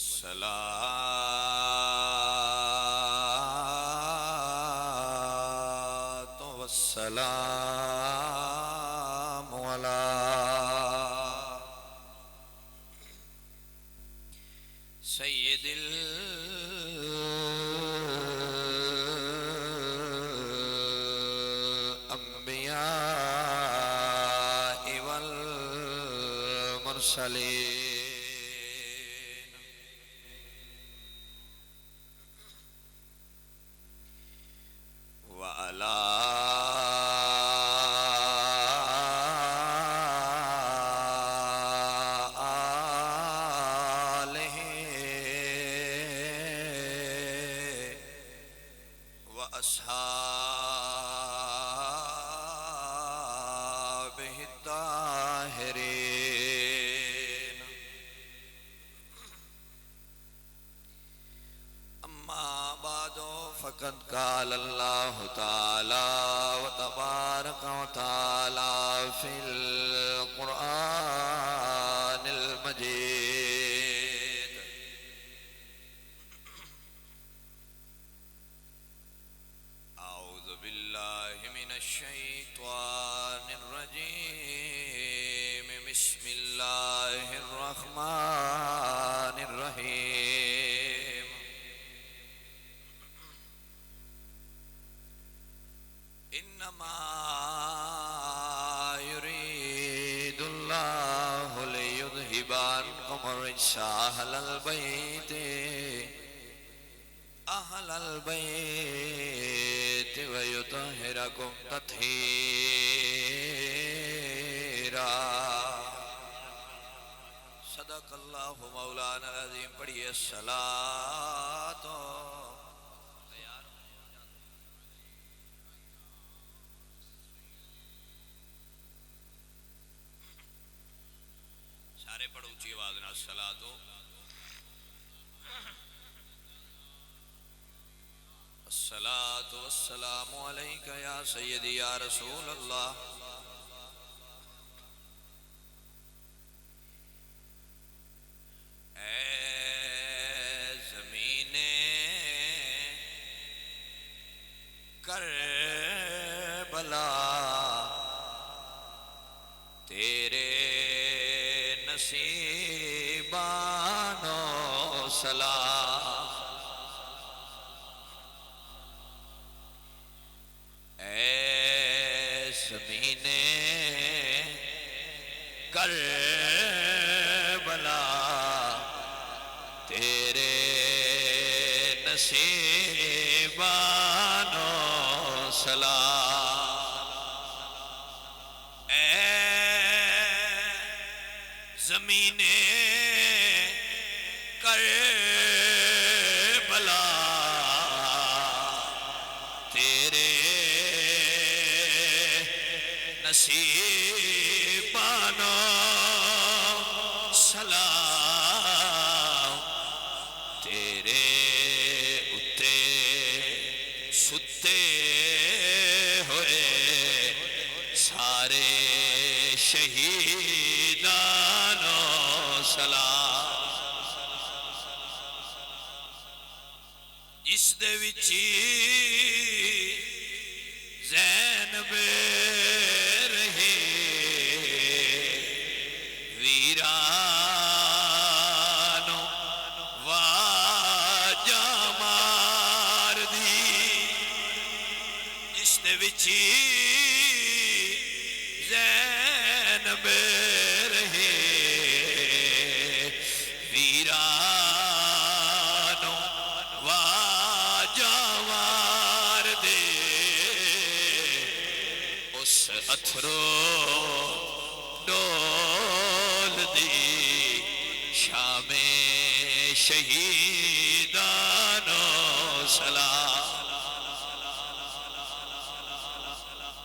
والصلاة والسلام على سيد الأنبياء والمرسلين وعلى آله وأصحابه الطاهرين أما بعد فقد قال الله تعالى وتبارك وتعالى في القرآن المجيد أعوذ بالله من الشيطان الرجيم بسم الله الرحمن الرحيم إنما يريد الله ليذهب عنكم الرجس أهل البيت ويطهركم تطهيرا صدق الله مولانا العظيم. پڑھیے الصلاۃ سارے پڑھو اونچی آواز نال الصلاۃ الصلاۃ والسلام علیک یا سیدی یا رسول اللہ. اے زمین کربلا تیرے نصیبانو سلام. اے زمین کربلا تیرے نصیبانو سلام. اے زمین کربلا تیرے نصیبانو سلام. تیرے اتے ستے ہوئے سارے شہیدانو سلام. جس دے وچی زینب رہے ویرانو واجہ مار دی. جس دے وچی زینب رہے ویرانو واجہ مار دے. اس اتھرو ڈول دی شام شہیدانو سلام.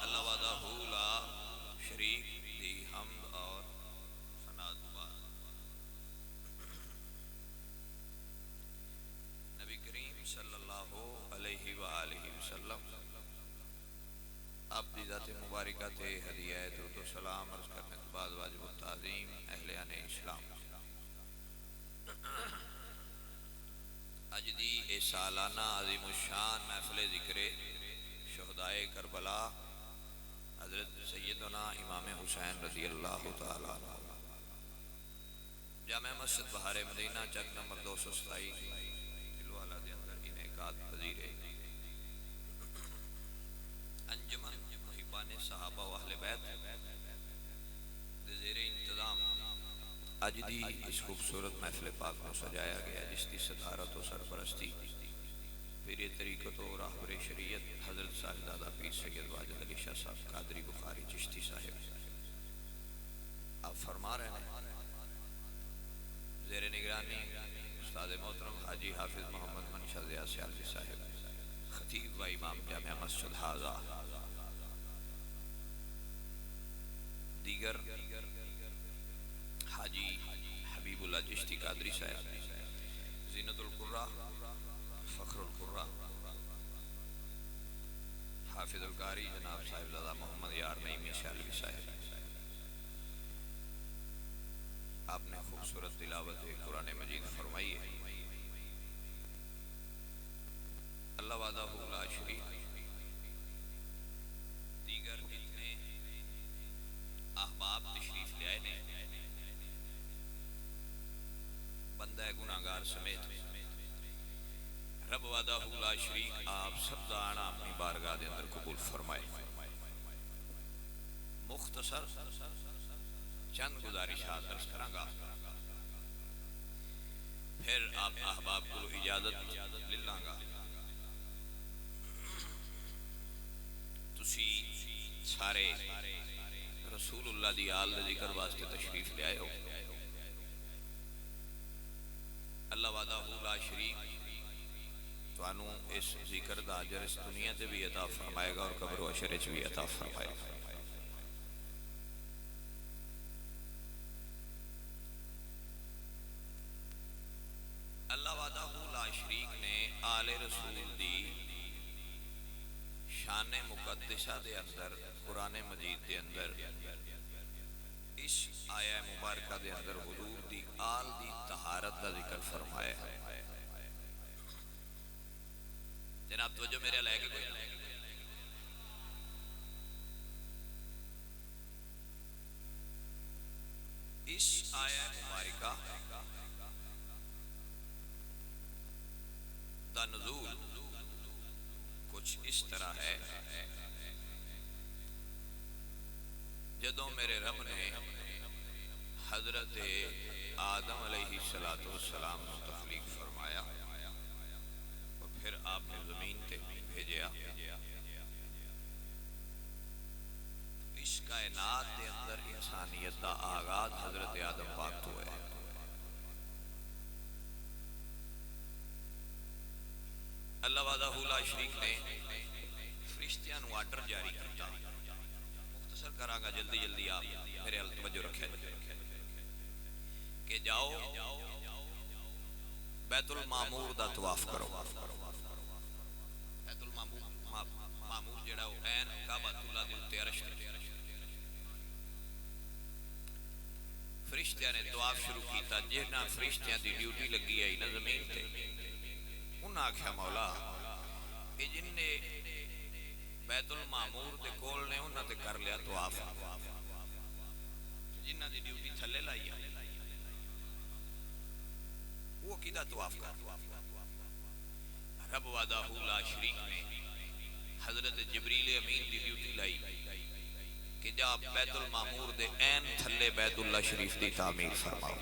اللہ وحدہ لا شریک دی حمد اور ثنا دعا. نبی کریم صلی اللہ علیہ وآلہ وسلم آپ دی ذات مبارکہ تے ہدیہ درود و سلام عرض کرنے کے بعد واجب التعظیم اہلیان اسلام. سالانہ عظیم الشان محفل ذکر شہدائے کربلا حضرت سیدنا امام حسین رضی اللہ تعالیٰ عنہ جامع مسجد بہار مدینہ چک نمبر 227 دلوالا دے اندر انعقاد پذیر ہے۔ انجمن محبان صحابہ و اہل بیت دے زیر انتظام اج دی اس خوبصورت محفل پاک کو سجایا گیا، جس کی صدارت و سرپرستی پیر طریقت و راہبر شریعت حضرت صاحبزادہ پیر سید واجد علی شاہ صاحب قادری بخاری چشتی صاحب آپ فرما رہے ہیں۔ زیر نگرانی استاد محترم حاجی حافظ محمد منشا ضیاء سیالوی صاحب خطیب و امام جامع مسجد حاضہ، دیگر حاجی حبیب اللہ چشتی قادری صاحب، زینت القرہ، فخر القرہ، حافظ القاری جناب صاحبزادہ محمد یار نعیمی سیالوی صاحب، آپ نے خوبصورت تلاوت قرآن مجید فرمائی ہے۔ اللہ وحدہ لا شریک، دیگر جتنے احباب تشریف لے آئے نے، بندہ گناہگار سمیت رب وحدہ لا شریک آپ سب دا آنا اپنی بارگاہ دے اندر قبول فرمائے۔ مختصر چند گزارشات عرض کراں گا، پھر آپ احباب کو اجازت لے لاں گا۔ تسی سارے رسول اللہ دی آل دے ذکر واسطے تشریف لے آئے ہو۔ اللہ وحدہ لا شریک توانوں اس ذکر دا اجر اس دنیا تے بھی عطا فرمائے گا اور قبر و حشر وچ بھی عطا فرمائے گا۔ اللہ وحدہ لا شریک نے آل رسول دی شان مقدسہ دے اندر قرآن مجید دے اندر اس آیہ مبارکہ دے اندر حضور دی آل دی طہارت دا ذکر فرمایا ہے۔ جناب توجہ میرے لائے گے کوئی؟ اس آیہ مبارکہ دا نزول کچھ اس طرح ہے، جدوں میرے رب نے حضرت آدم علیہ السلام کو تخلیق فرمایا اور پھر آپ نے زمین تے بھیجیا، اس کائنات دے اندر انسانیت دا آغاز حضرت آدم پاک تو ہے۔ اللہ وحدہ لا شریک نے فرشتیاں نو آرڈر جاری کیتا، مختصر کراں گا جلدی جلدی، آپ میرے حال توجہ رکھیں کہ جاؤ بیت المعمور دا طواف کرو۔ بیت المعمور جڑا وہ عین کعبۃ اللہ دے اوتے عرش تے، فرشتیاں نے طواف شروع کیتا۔ جنہاں فرشتیاں دی ڈیوٹی لگی ہے نا زمین تے، انہاں آکھیا مولا اے جن نے بیت المعمور دے کول نے انہاں تے کر لیا طواف، جنہاں دی ڈیوٹی تھلے لائی ہے وہ کیدا طواف کر۔ رب وحدہ لا شریک نے حضرت جبریل امین دی ڈیوٹی لائی کہ جا بیت المعمور دے عین تھلے بیت اللہ شریف دی تعمیر فرماؤ۔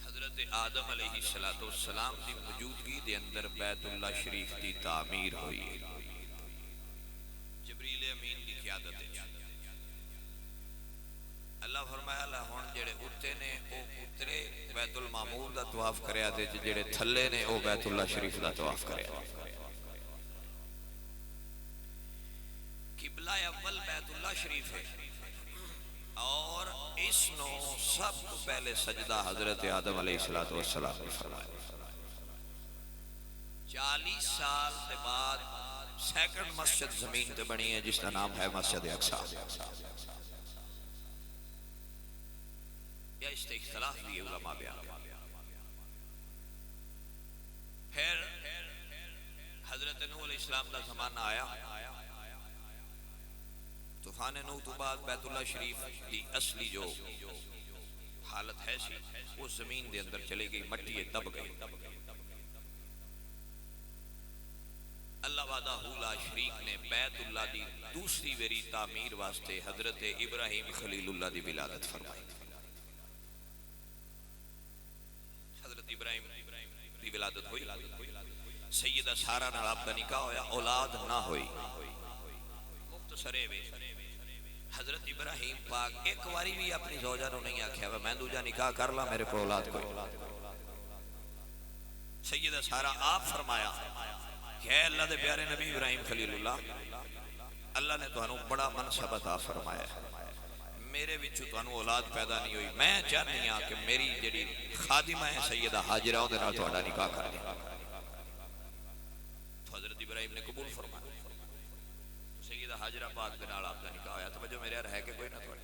حضرت آدم علیہ السلام دی موجودگی دے اندر بیت اللہ شریف دی تعمیر ہوئی، جبریل امین دی قیادت ہے۔ اللہ فرمایا اللہ ہن جڑے اتے نے او اترے بیت المعمور دا طواف کریا تے جڑے تھلے نے او بیت اللہ شریف دا طواف کریا۔ قبلہ اول بیت اللہ شریف ہے اور اس نو سب کو پہلے سجدہ حضرت آدم علیہ السلام نے فرمایا۔ 40 سال کے بعد سیکنڈ مسجد زمین تے بنی ہے جس کا نام ہے مسجد اقصی۔ یا اس تے اختلاف بھی علماء بیان۔ السلام دا زمانہ آیا، طوفان نوح تو بعد بیت اللہ شریف دی اصلی جو حالت ہے سی وہ زمین دے اندر چلے گئی، مٹی دب گئی۔ اللہ وعدہ لا شریک نے بیت اللہ دی دوسری ویری تعمیر واسطے حضرت ابراہیم خلیل اللہ دی ولادت فرمائی۔ حضرت ابراہیم دی ولادت ہوئی، سیدہ سارہ نال آپ دا نکاح ہویا، اولاد نہ ہوئی۔ مختصرے وے حضرت ابراہیم پاک ایک واری بھی اپنی زوجہ نو نہیں آکھیا میں دوجا نکاح کر لا، میرے کو اولاد کوئی۔ سیدہ سارہ آپ فرمایا کہ اے اللہ دے پیارے نبی ابراہیم خلیل اللہ، اللہ نے تانوں بڑا منصب عطا فرمایا، میرے وچوں تانوں اولاد پیدا نہیں ہوئی، میں چاہنی ہاں کہ میری جڑی خادمہ ہے سیدہ حاجرہ اودے نال تہاڈا نکاح کر دیں۔ تو حضرت ابراہیم نے قبول فرمایا، سیدہ حاجرہ پاک دے نال آپ دا نکاح ہویا۔ توجہ میرے رہ کے کوئی نہ تھوڑے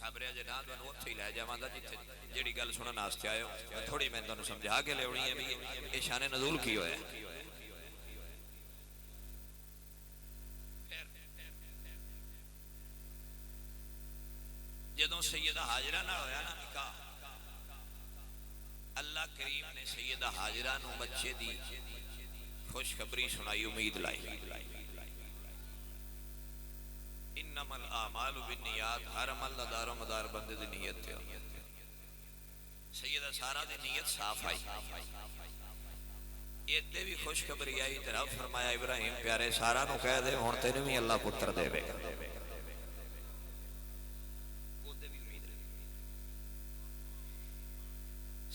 خبریا جے نہ تانوں اوتھے ہی لے جاواں گا جتھے جڑی گل سنن واسطے آئے ہو، تھوڑی میں تانوں سمجھا کے لے اونی ہے بھی یہ شان نزول کی ہویا ہے۔ جدوں سیدہ حاجرہ نہ ہویا نا نکاح، اللہ کریم نے سیدہ حاجرہ نو بچے دی خوشخبری سنائی، امید لائی۔ انما الاعمال بالنیات، ہر عمل دا دار و مدار بندے دی نیت تے۔ سیدہ سارہ دی نیت صاف آئی، ایدے بھی خوشخبری آئی، طرف فرمایا ابراہیم پیارے سارہ نو کہہ دے ہن تینوں بھی اللہ پتر دے وے گا۔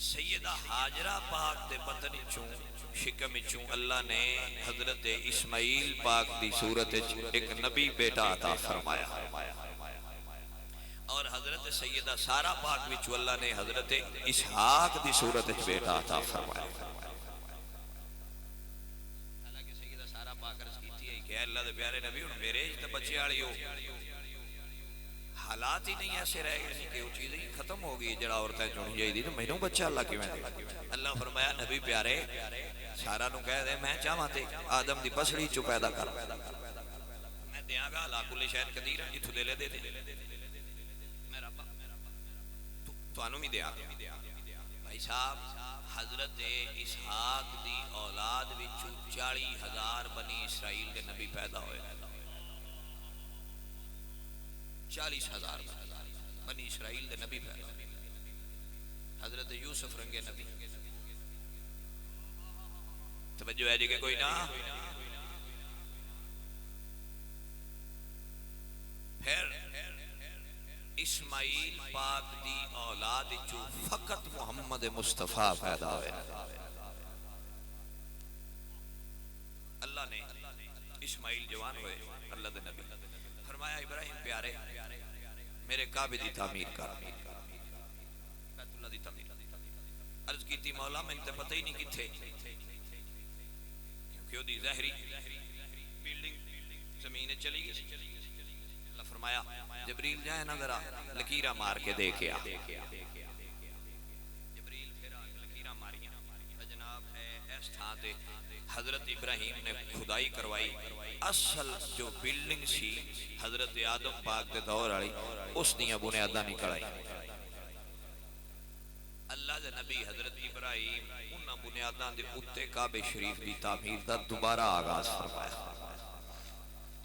سیدہ حاجرہ پاک دے بطن چوں شکم چوں اللہ نے حضرت اسماعیل پاک دی صورت ایک نبی بیٹا عطا فرمایا، اور حضرت سیدہ سارہ پاک وچوں اللہ نے حضرت اسحاق دی صورت بیٹا عطا فرمایا۔ حالانکہ سیدہ سارہ پاک عرض کیتی ہے کہ اے اللہ دے پیارے نبی ہن میرے تے بچے والی ہو، حالات ہی نہیں ایسے رہ گئے کہ وہ چیز ہی ختم ہو گئی جڑا عورتیں چنی جائی دی تو مینوں بچہ اللہ کیویں دے۔ اللہ فرمایا نبی پیارے سارہ نو کہہ دے میں چاہواں تے آدم دی پسڑی چوں پیدا کر، میں دیاں گا لا کل شے قدیر، جتھوں دے لے دے دے، میں رب تانوں بھی دیاں گا۔ بھائی صاحب حضرت اسحاق دی اولاد وچوں 40,000 بنی اسرائیل دے نبی پیدا ہوئے۔ 40,000 بنی اسرائیل دے نبی پیدا ہوئے۔ حضرت یوسف رنگے نبی، توجہ ہے جی کہ کوئی نہ۔ پھر اسماعیل پاک دی اولاد جو فقط محمد مصطفیٰ پیدا ہوئے۔ اللہ نے اسماعیل جوان ہوئے، اللہ دے نبی فرمایا ابراہیم پیارے میرے کعبے دی تعمیر کر، بیت اللہ دی تعمیر۔ عرض کی تھی مولا میں تے پتہ ہی نہیں کتھے، کیونکہ وہ دی ظاہری بیلڈنگ زمین چلی گئی۔ اللہ فرمایا جبریل جائے نا ذرا لکیرہ مار کے دیکھیا۔ جبریل پھر لکیرہ ماریاں، جناب ہے اس تھا تے حضرت ابراہیم نے کھدائی کروائی، اصل جو بلڈنگ سی حضرت آدم پاک دے دور والی اس دیاں بنیاداں نکل آئی۔ اللہ دے نبی حضرت ابراہیم انہاں بنیاداں دے اوتے کعبے شریف دی تعمیر دا دوبارہ آغاز فرمایا۔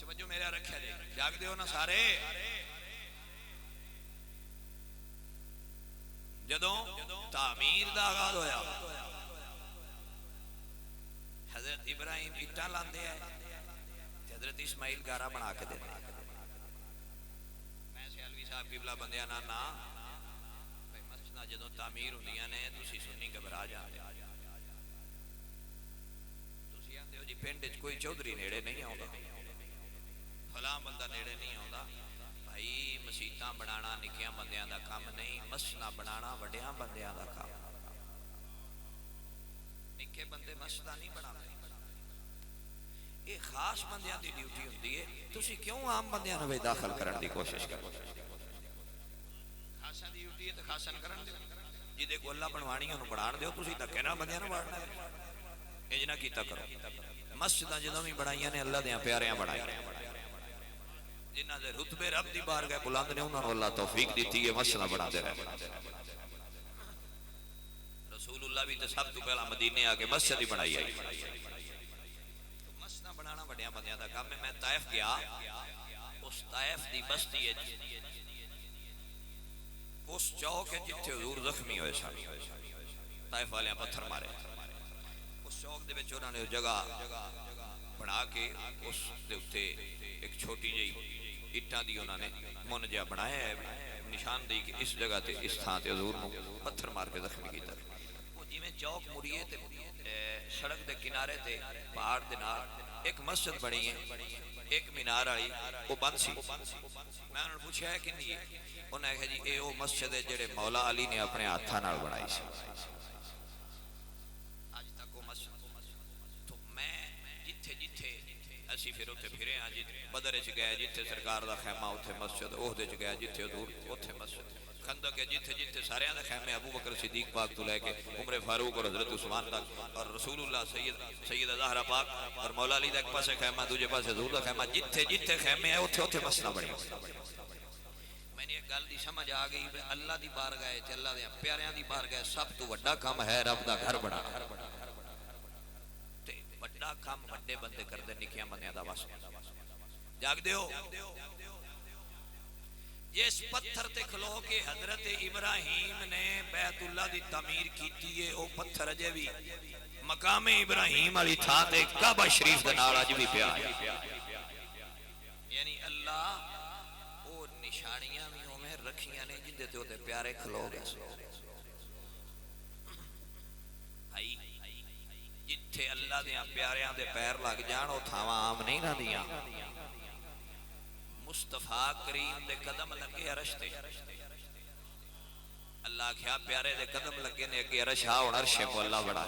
توجہ میرے رکھیا جی، جاگ دیو نا سارے۔ جدوں تعمیر دا آغاز ہویا، حضرت ابراہیم اٹھا لاندے ہیں، حضرت اسماعیل گارہ بنا کے دیتے ہیں۔ میں سیالوی صاحب قبلہ بندیاں نا مسجدہ جدوں تعمیر ہوندیاں نے تسی سنی گھبرا جاندے، تسی آندے ہو جی پنڈ وچ کوئی چودھری نیڑے نہیں آوندا، فلاں بندہ نیڑے نہیں آوندا۔ بھائی مسجداں بنانا نکیاں بندیاں دا کام نہیں، مسجداں بنانا وڈیاں بندیاں دا کام۔ نکے بندے مسجداں نہیں بنا، یہ خاص بندیاں دی ڈیوٹی ہوندی ہے، تسی کیوں عام بندیاں نو داخل کرن دی کوشش کرو؟ خاصاں دی ڈیوٹی ہے تے خاصاں کرن دیو، جدے کو اللہ بنوانی انہوں بنان دیو، تسی دھکے نال بندیاں نو بنانا ہے، انج نہ کیتا کرو۔ مسجداں جدوں بھی بنائیاں نے اللہ دیاں پیاریاں بنائیاں جنہاں دے رتبے رب دی بارگاہ بلند نے انہاں نوں اللہ توفیق دیتی ہے مسجداں بناتے رہے رسول اللہ بھی تے سب تو پہلا مدینے آ کے مسجد ہی بنائی آئی مسجداں بنانا بڑیاں بندیاں دا کام ہے میں طائف گیا اس طائف دی بستی اس چوک ہے جتھے حضور زخمی ہوئے سن طائف والیاں پتھر مارے اس چوک دے وچ انہاں نے جگہ بنا کے اس دے اوتے ایک چھوٹی جئی اٹاں دی انہاں نے من جا بنایا ہے نشان دی کہ اس جگہ تے اس تھاں تے حضور نو پتھر مار کے زخمی کیتا وہ جویں چوک مڑیے تے سڑک دے کنارے تے پہاڑ دے نال ایک مسجد بنی ہے ایک مینار والی وہ بند سی میں انہوں نے پوچھا ہے کنی ہے انہوں نے کہا جی اے وہ مسجد ہے جڑے مولا علی نے اپنے ہاتھاں نال بنائی سی آج تک وہ مسجد تو میں جتھے جتھے اسی پھر اتنے پھرے ہاں بدر چ گئے جتھے سرکار دا خیمہ اتھے مسجد عہدے چ گئے جتھے حضور اتھے مسجد خندق ہے جتھے جتھے سارے دے خیمے ابو بکر صدیق پاک تو لے کے عمر فاروق اور حضرت عثمان تک اور رسول اللہ سیدہ زہرا پاک اور مولا علی دا ایک پاسے خیمہ دوجے پاسے حضور دا خیمہ جتھے جتھے خیمے ہے اتھے اتھے مسجد بنی میں نے ایک گل دی سمجھ آ گئی اللہ دی بارگاہ تے اللہ دے پیاریاں دی بارگاہ سب تو بڑا کام ہے رب دا گھر بنا تے بڑا کام بڑے بندے کردے نکیاں بندیاں دا واسطہ جاگ دیو جس پتھر تے کھلو کے حضرت ابراہیم نے بیت اللہ دی تعمیر کیتی ہے او پتھر اجے بھی مقام ابراہیم والی تھاں تے کعبہ شریف دے نال اج بھی پیا ہے یعنی اللہ او نشانیاں بھی اوویں رکھیاں نے جندے تے اوتے پیارے کھلو گئے آئی جتھے اللہ دیاں پیاریاں دے پیر لگ جان او تھاواں عام نہیں رہندیاں مصطفیٰ کریم دے قدم لگے عرش تے اللہ کیا پیارے دے قدم لگے نے اگے عرش ہا ہن عرش مولا بڑا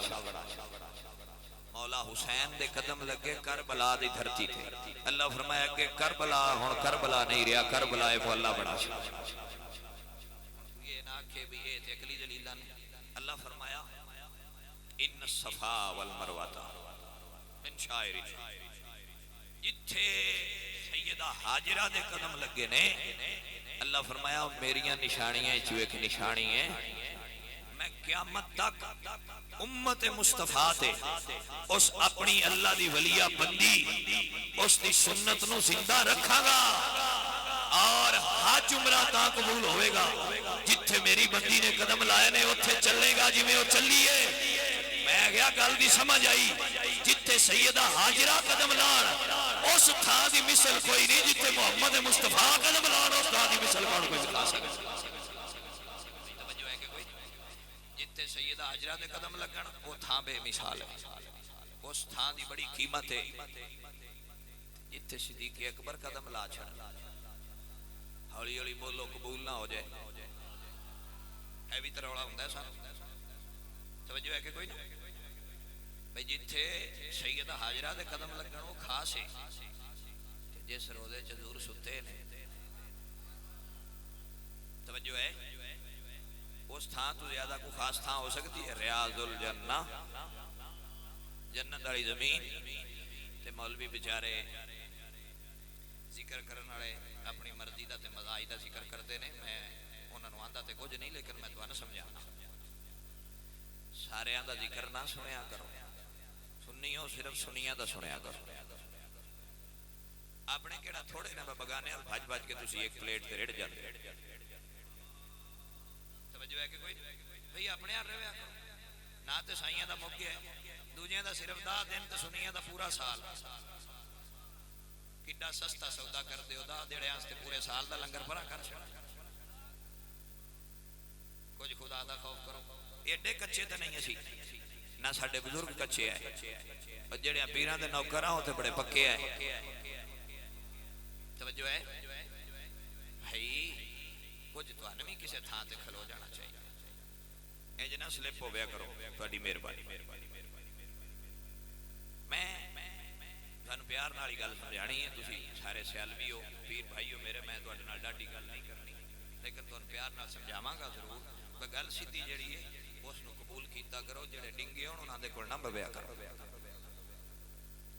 مولا حسین دے قدم لگے کربلا دی دھرتی تے اللہ فرمایا کہ کربلا ہن کربلا نہیں رہا کربلا اے مولا بڑا یہ نہ کہ بھی اے تے اگلی دلیل اللہ فرمایا ان الصفا والمروہ من شعائر جتھے سیدہ حاجرہ دے قدم لگے نے اللہ فرمایا میریاں نشانیاں چو ایک نشانی ہے میں قیامت تک امت مصطفیٰ تے اس اپنی اللہ دی ولیہ بندی اس دی سنت نو زندہ رکھا گا اور حج عمرہ تا قبول ہوئے گا جتھے میری بندی نے قدم لائے نے اتھے چلے گا جی میں وہ چلیے میں گیا گل دی سمجھ آئی جتھے سیدہ حاجرہ قدم لان اس تھا دی مثل کوئی نہیں جتھے محمد مصطفیٰ قدم لان اس تھا دی مثل کون کوئی دکھا سکتا جتھے سیدہ حاجرہ دے قدم لگن وہ تھا بے مثال ہے اس تھا دی بڑی قیمت ہے جتھے صدیق اکبر قدم لا چھڑ ہولی ہولی بولو قبول نہ ہو جائے ہے بھی تروڑا ہوندہ ہے صاحب توجہ ہے کہ کوئی نہیں بھئی جتھے سیدہ حاجرہ دے قدم لگن وہ خاص ہے جس روزے حضور ستے نے توجہ ہے اس تھان تو زیادہ کو خاص تھان ہو سکتی ہے ریاض الجنہ جنت والی زمین تے مولوی بیچارے ذکر کرن والے اپنی مرضی دا تے مزاج دا ذکر کرتے نے میں انہاں نوں آندا تے کچھ نہیں لیکن میں تانوں سمجھانا سارے دا ذکر نہ سنیا کرو سنیو صرف سنیا دا سنیا کرو اپنے کیڑا تھوڑے نہ بگانے بھج بھج کے تسی ایک پلیٹ تے رڑ جاندے توجہ ہے کہ کوئی بھئی اپنے آ رہے کرو نہ تے سائیاں دا موقع ہے دوجیاں دا صرف 10 دن تے سنیاں دا پورا سال کڈا سستا سودا کر دیو 10 دیڑے واسطے پورے سال دا لنگر بھرا کر چھڑا کچھ خدا دا خوف کرو ایڈے کچے تے نہیں اسی نہ ساڈے بزرگ کچے ہیں اور جڑے پیراں دے نوکر ہاں تے بڑے پکے ہیں توجہ ہے بھائی کچھ توانے بھی کسے تھاں تے کھلو جانا چاہیے اے جنا سلپ ہو گیا کرو تہاڈی مہربانی میں تھانوں پیار نال ہی گل سمجھانی ہے تسی سارے سیالوی ہو پیر بھائی ہو میرے میں تہاڈے نال ڈاڈی گل نہیں کرنی لیکن تہاڈے پیار نال سمجھاواں گا ضرور کہ گل سیدھی جڑی ہے اس نو قبول کیتا کرو جڑے ڈنگے ہون انہاں دے کول نہ بویا کرو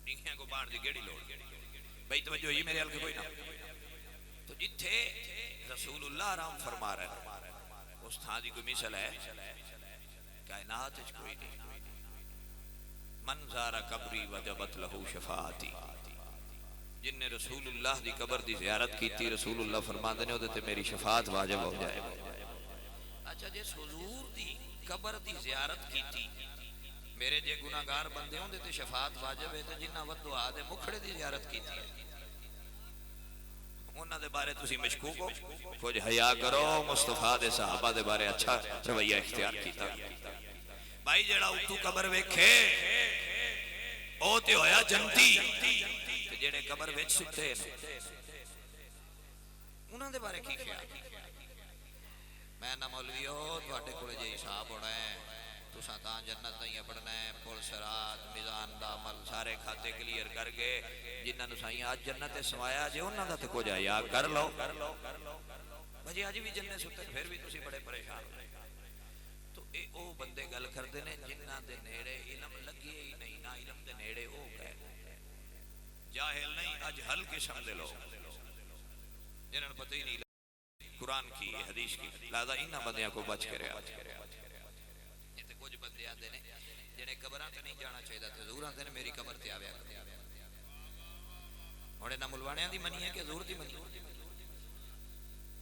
ڈنگیاں کو بانٹ دی گیڑی لوڑ بھائی توجہ ہوئی میرے حل کے کوئی نہ تو جتھے رسول اللہ آرام فرما رہے ہیں اس تھا دی کوئی مثل ہے کائنات اچھ کوئی نہیں من زارا قبری وجبت لہو شفاعتی جن نے رسول اللہ دی قبر دی زیارت کی تھی رسول اللہ فرما دینے ہوتے تھے میری شفاعت واجب ہو جائے اچھا جس حضور دی قبر دی زیارت کی تھی میرے جے گناہگار بندے ہوں دیتے شفاعت واجب ہے تو جنہ ود دعا دے مکھڑے دی زیارت کی تھی انہاں دے بارے تسی مشکوک ہو کچھ حیا کرو مصطفیٰ دے صحابہ دے بارے اچھا رویہ اختیار کیتا بھائی جڑا اتو قبر ویکھے او تے ہویا جنتی تے جڑے قبر وچ ستے انہاں دے بارے کی خیال میں نہ مولویو تواڈے کولے جے حساب ہونا ہے تساں تاں جنت نہیں پڑھنا ہے پل صراط میزان دا عمل سارے کھاتے کلیئر کر کے جنہاں نوں سائیں آج جنت سوایا جے انہاں دا تے کچھ یا کر لو بھجی اج بھی جنت ستے پھر بھی تسی بڑے پریشان ہو تو اے او بندے گل کردے نے جنہاں دے نیڑے علم لگے ہی نہیں نہ علم دے نیڑے او گئے جاہل نہیں اج حل قسم دے لوگ جنہاں پتہ ہی نہیں قرآن کی حدیث کی لہذا انہاں بندیاں کو بچ کے رہا یہ تے کچھ بندے آتے نے جنہیں قبراں تے نہیں جانا چاہیے تے حضور آتے نے میری قبر تے آویا ہونے نہ ملوانیاں دی منی ہے کہ حضور دی منی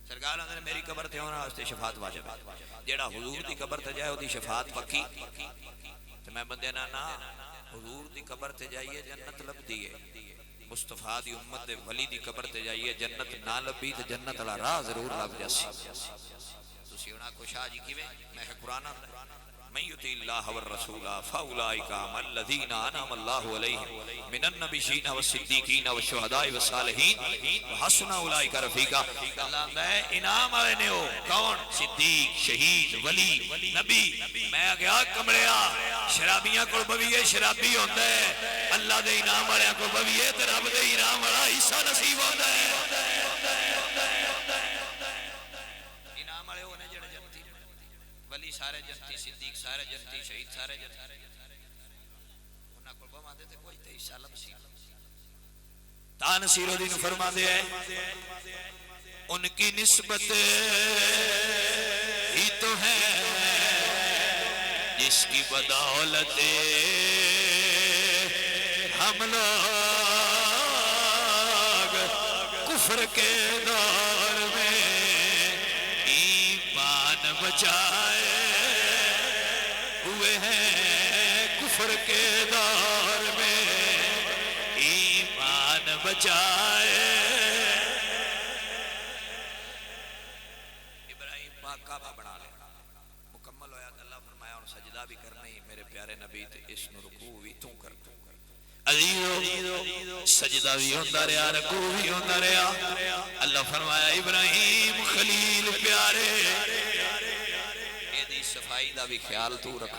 سرکار آتے نے میری قبر تے ہونا واسطے شفاعت واجب ہے جیڑا حضور دی قبر تے جائے دی شفاعت پکی تے میں بندے نا حضور دی قبر تے جائیے جنت لب دیئے مصطفیٰ دی امت دے ولی دی قبر تے جائیے جنت نہ لبی تے جنت اللہ راہ ضرور لب جاسی تسی ہونا کو شاہ جی کیویں میں قرآن آتا من یطع اللہ والرسول فاولئک مع الذین انعم اللہ علیہم من النبیین والصدیقین والشہداء والصالحین وحسن اولئک رفیقا اللہ میں انعام والے نے ہو کون صدیق شہید ولی نبی میں گیا کمڑیا شرابیاں کو بویے شرابی ہوندا ہے اللہ دے انعام والے کو بویے تے رب دے انعام والا حصہ نصیب ہوندا ہے انعام والے ہونے جڑے جنتی ولی سارے جنتی صدیق سارے جنتی شہید سارے جنتی انہاں کول بما دے تے کوئی تے حصہ لبسی تا نصیر الدین فرما دے ہیں ان کی نسبت ہی تو ہے جس کی بدولت ہم لوگ کفر کے دور میں ایمان بچائے ہوئے ہیں کفر کے دور میں ایمان بچائے ابراہیم پاک کعبہ بنا لے مکمل ہویا اللہ فرمایا اور سجدہ بھی کرنا ہی میرے پیارے نبی تے اس نو رکوع بھی تو کر عزیزو سجدہ بھی ہوندہ رہا رکوع بھی ہوندہ رہا اللہ فرمایا ابراہیم خلیل پیارے اے دی صفائی دا بھی خیال تو رکھ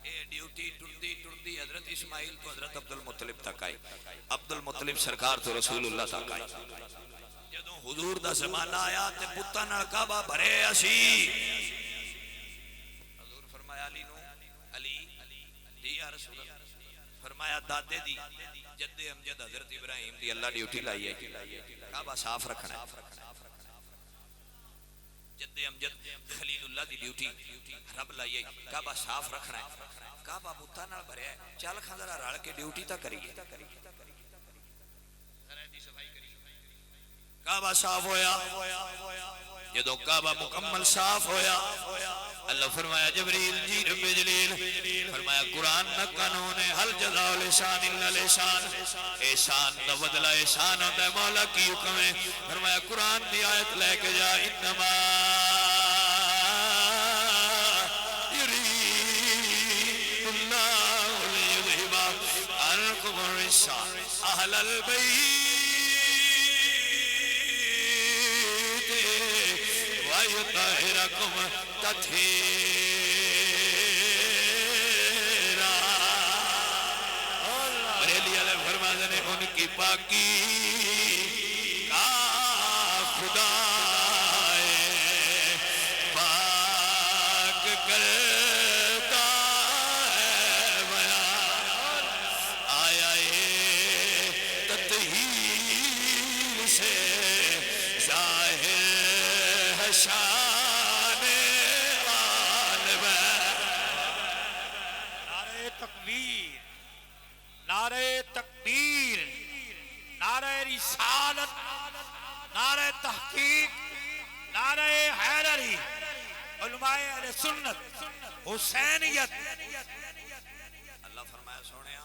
اے ڈیوٹی ٹردی حضرت اسماعیل تو حضرت عبدالمطلب تک آئی عبدالمطلب سرکار تو رسول اللہ تک آئی جدوں حضور دا زمانہ آیا تے پتہ نال کعبہ بھرے اسی حضور فرمایا علی نو علی دی یا رسول اللہ فرمایا دادے دی جد امجد حضرت ابراہیم دی اللہ ڈیوٹی لائی ہے کعبہ صاف رکھنا ہے جد امجد خلیل اللہ دی ڈیوٹی رب لائی ہے کعبہ صاف رکھنا ہے کعبہ بتاں نال بھریا ہے چل کھندرا رل کے ڈیوٹی تا کریے کعبہ صاف ہویا جدوں کعبہ مکمل صاف ہویا اللہ فرمایا جبریل جی رب جلیل فرمایا قرآن نہ قانون ہے حل جزاء الإحسان الا الإحسان احسان دا بدلہ احسان ہوتا ہے مولا کی حکم ہے فرمایا قرآن دی آیت لے کے جا انما یرید اللہ لیذہب عنکم الرجس اہل البیت وَيُطَهِّرَكُمْ تَطْهِيرًا بریلی علیہ فرماتے ہیں ان کی پاکی کا خدا پاک کرتا ہے بیان تکبیر، نعرہ تکبیر، نعرہ رسالت، نعرہ تحقیق، نعرہ حیدری، علماء اہل سنت، حسینیت۔ اللہ فرمایا سونے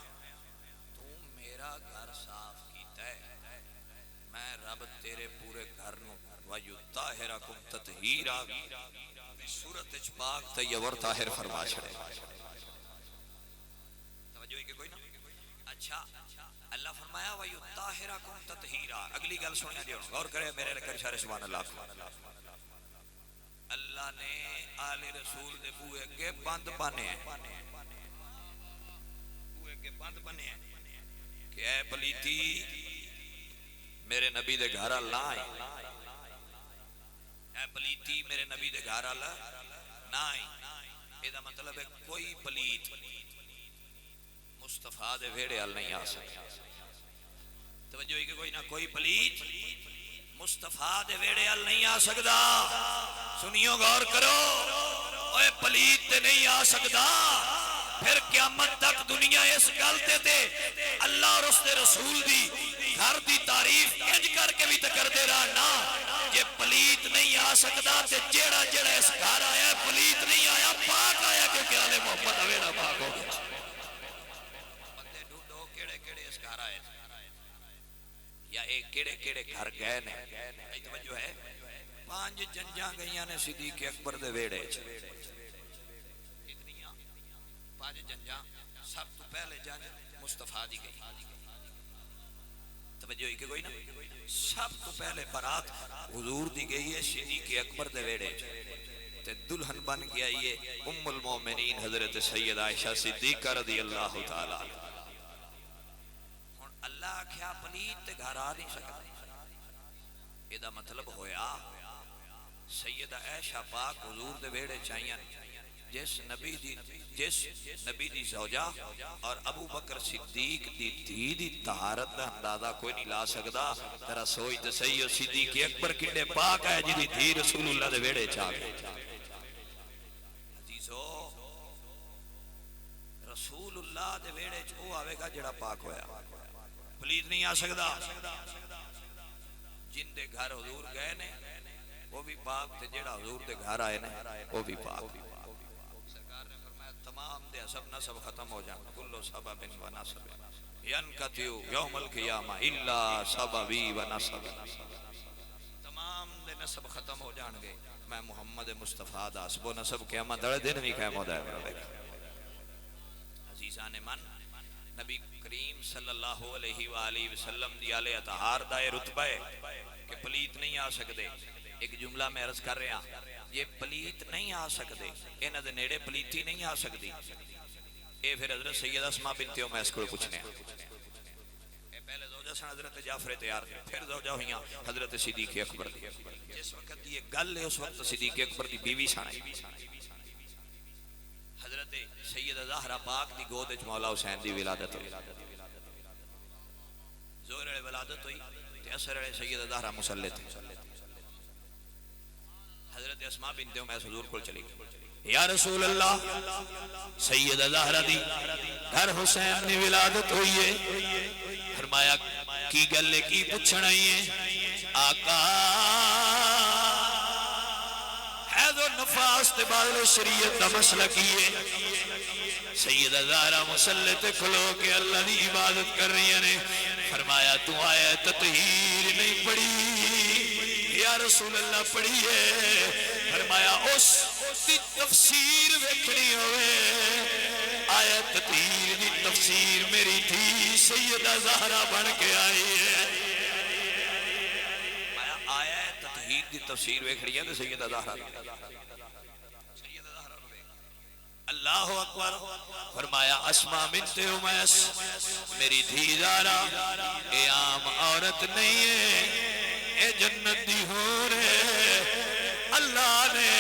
تو میرا گھر صاف کیتا ہے، میں رب تیرے پورے گھر نو وَيُطَّهِرَكُمْ تَطْهِيرًا سورت اچ پاک طیور طاہر فرما چھڑے۔ توجہ ہے کہ کوئی نا؟ اچھا اللہ فرمایا وَيُطَّهِرَكُمْ تَطْهِيرًا، اگلی گل سنیا جی، غور کرے میرے لکر اشارے سبحان اللہ۔ اللہ نے آل رسول دے بوئے کے بند بنے ہیں، بوئے کے بند بنے ہیں کہ اے پلیتی میرے نبی دے گھر اللہ آئیں، اے پلیتی میرے نبی دے گھر اللہ نہ آئیں۔ یہ دا مطلب ہے کوئی پلیت مصطفیٰ دے ویڑے ال نہیں آ سکتا۔ توجہ ہے کہ کوئی نہ کوئی پلیت مصطفیٰ دے ویڑے ال نہیں آ سکتا۔ سنیو غور کرو، اوے پلیت تے نہیں آ سکتا، پھر قیامت تک دنیا اس گلتے تے اللہ اور اس دے رسول دی گھر دی تعریف انج کر کے بھی تکر دے رہا نا، یہ پلیت نہیں آ سکتا تے جیڑا جیڑا اس گھر آیا پلیت نہیں آیا، پاک آیا، کیونکہ آل محمد اویڑا پاک ہو گیا۔ بندے ڈھونڈو کیڑے کیڑے اس گھر آئے یا ایک کیڑے کیڑے گھر گئے نے، ای توجہ ہے؟ 5 جنجاں گئیاں نے صدیق اکبر دے ویڑے چ، اتنیاں 5 جنجاں، سب تو پہلے جنج مصطفیٰ دی گئی، توجہ ہے کہ کوئی نا؟ سب تو پہلے برات حضور دی گئی ہے صدیق اکبر دے ویڑے چ، تے دلہن بن گیا یہ ام المومنین حضرت سید عائشہ صدیقہ رضی اللہ تعالیٰ۔ ہن اللہ کیا پلیت تے گھر آ نہیں سکتا، یہ دا مطلب ہویا سیدہ عائشہ پاک حضور دے ویڑے چاہیاں، جس نبی دی زوجہ اور ابو بکر صدیق دی دھی دی طہارت دا اندازہ کوئی نہیں لا سکدا۔ ترا سوچ تے صحیح ہو صدیق اکبر کڈے پاک ہے جی دی دھی رسول اللہ دے ویڑے چا گئے۔ عزیزو رسول اللہ دے ویڑے چ او آوے گا جڑا پاک ہویا، پلیت نہیں آ سکدا۔ جن دے گھر حضور گئے نے وہ بھی پاک تے جڑا حضور دے گھر آئے نے وہ بھی پاک۔ سرکار نے فرمایا تمام دے حسب نسب ختم ہو جائیں، کلو سبب و نسب ینقطع یوم القیامہ الا سببی و نسب، تمام دے نسب ختم ہو جان گے، میں محمد مصطفیٰ دا حسب و نسب قیامت دڑے دن بھی قائم ہو جائے گا۔ عزیزان من، نبی کریم صلی اللہ علیہ وآلہ وسلم دی آلِ اطہار دا رتبہ ہے کہ پلیت نہیں آ سکتے۔ ایک جملہ میں عرض کر رہا، یہ پلیت نہیں آ سکتے، انہاں دے نیڑے پلیتی نہیں آ سکتی۔ اے پھر حضرت سید اسماء بنت امیس کو پوچھنے ہیں، پہلے زوجہ سن حضرت جعفر تیار تھے، پھر زوجہ ہوئیاں حضرت صدیق اکبر دی۔ جس وقت یہ گل ہے اس وقت صدیق اکبر دی بیوی سن حضرت سید زہرا پاک دی گود وچ مولا حسین دی ولادت ہوئی، زہر والے ولادت ہوئی تے اثر والے سید زہرا مصلی تھے۔ حضرت اسماء بنت امیس حضور کو چلی گئی، یا رسول اللہ سید زہرا دی گھر حسین دی ولادت ہوئی ہے۔ فرمایا کی گل ہے، کی پوچھن آئی ہے؟ آقا حیض و نفاس تے بعد شریعت دا مسئلہ کیے، سیدہ زہرا مصلی تے کھلو کے اللہ دی عبادت کر رہی ہیں۔ فرمایا تو آیا تطہیر نہیں پڑھی؟ یا رسول اللہ پڑھی ہے۔ فرمایا اس دی تفسیر ویکھنی ہوئے، آیا تطہیر دی تفسیر میری تھی سیدہ زہرا بن کے آئی ہے۔ آیا تطہیر دی تفسیر ویکھنی ہے تو سیدہ زہرا اللہ اکبر۔ فرمایا اسماء بنت امیس میری دھی زہرا اے عام عورت نہیں ہے، اے جنت دی حور ہے۔ اللہ نے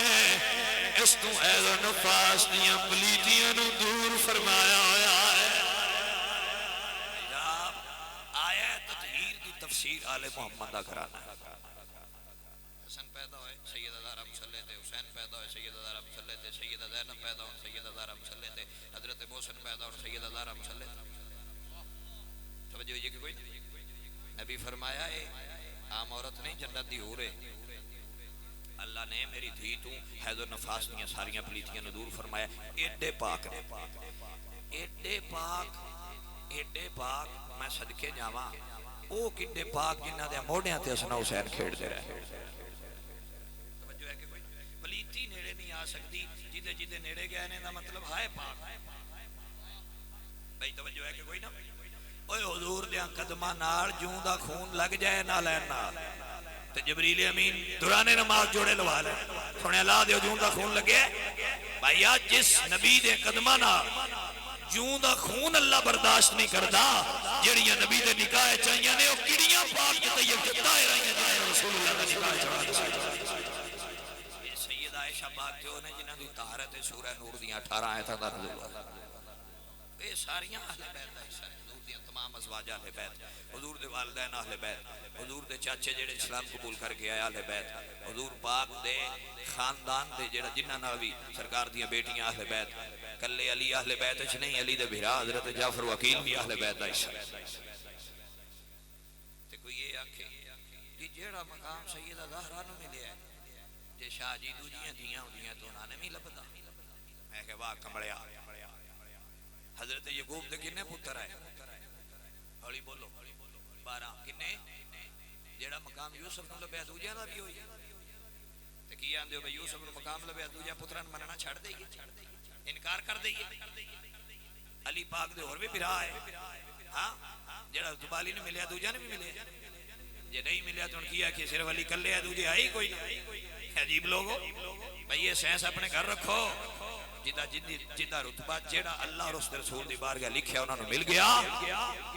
اس تو حیض و نفاس دیاں پلیتیاں نو دور فرمایا ہویا ہے۔ آیا تطہیر دی تفسیر آل محمد دا گھرانا ہے۔ حسن پیدا ہوئے سیدہ زہرا مصلی تے، حسین پیدا ہوئے سیدہ زہرا مصلی تے، سیدہ زینب پیدا ہوئے سیدہ زہرا مصلی تے، حضرت محسن پیدا ہوئے سیدہ سیدہ زہرا مسلح توجہ یہ کہ کوئی نبی فرمایا اے عام عورت نہیں جنت دی حور ہے اللہ نے میری دھی تو حیض و نفاس دیاں ساریاں پلیتیاں نو دور فرمایا ایڈے پاک نے ایڈے پاک میں صدقے جاواں او کڈے پاک جنہاں دے موڑیاں تے حسن حسین کھیڑ دے رہے توجہ ہے کہ کوئی پلیتی نیڑے نہیں آ سکتی جدے جدے نیڑے گیا نے دا مطلب ہائے پاک بھائی توجہ ہے کہ کوئی نہ اوے حضور دیاں قدماں نال جوں دا خون لگ جائے نہ لین نال تے جبریل امین دوران نماز جوڑے لوا لے سنے لا دیو جوں دا خون لگے بھائی جس نبی دے قدماں نال جوں دا خون اللہ برداشت نہیں کردا جڑیاں نبی دے نکاح چاہیاں نے او کڑیاں پاک تے طیب کتا رہی ہیں رسول اللہ دا نکاح چاہیے اے سیدہ عائشہ پاک جو نے جنہاں دی طہارت سورہ نور دیاں 18 آیتاں دا نزول اے ساریاں اہل بیت دا حصہ حضور دیاں تمام ازواج اہل بیت حضور دے والدین اہل بیت حضور دے چاچے جڑے اسلام قبول کر کے آئے اہل بیت حضور پاک دے خاندان دے جڑا جنہاں نال بھی سرکار دیاں بیٹیاں اہل بیت کلے علی اہل بیت وچ نہیں علی دے بھرا حضرت جعفر وکیل بھی اہل بیت دا حصہ تے کوئی یہ آکھے کہ جیڑا مقام سیدہ زہرا نو ملیا ہے جے شاہ جی دوجیاں دیاں ہوندیاں تو انہاں نے نہیں لبدا میں کہ واہ کمبڑیا حضرت یعقوب دے کنے پتر آئے ہولی بولو 12 کنے جیڑا مقام یوسف نو لبیا دوجیاں دا بھی ہوئی تے کی آندے ہو بھئی یوسف نو مقام لبیا دوجیاں پتراں مننا چھڑ دئیے انکار کر دئیے علی پاک دے اور بھی بھرا ہے ہاں جیڑا زبالی نے ملیا دوجیاں نے بھی ملے جے نہیں ملیا تو ان کیا کہ صرف علی کلے ہے دوجے آئی کوئی عجیب لوگو بھئی یہ سینس اپنے گھر رکھو جدہ رتبہ جیڑا اللہ اور اس رسول دی بارگاہ لکھیا انہوں نے مل گیا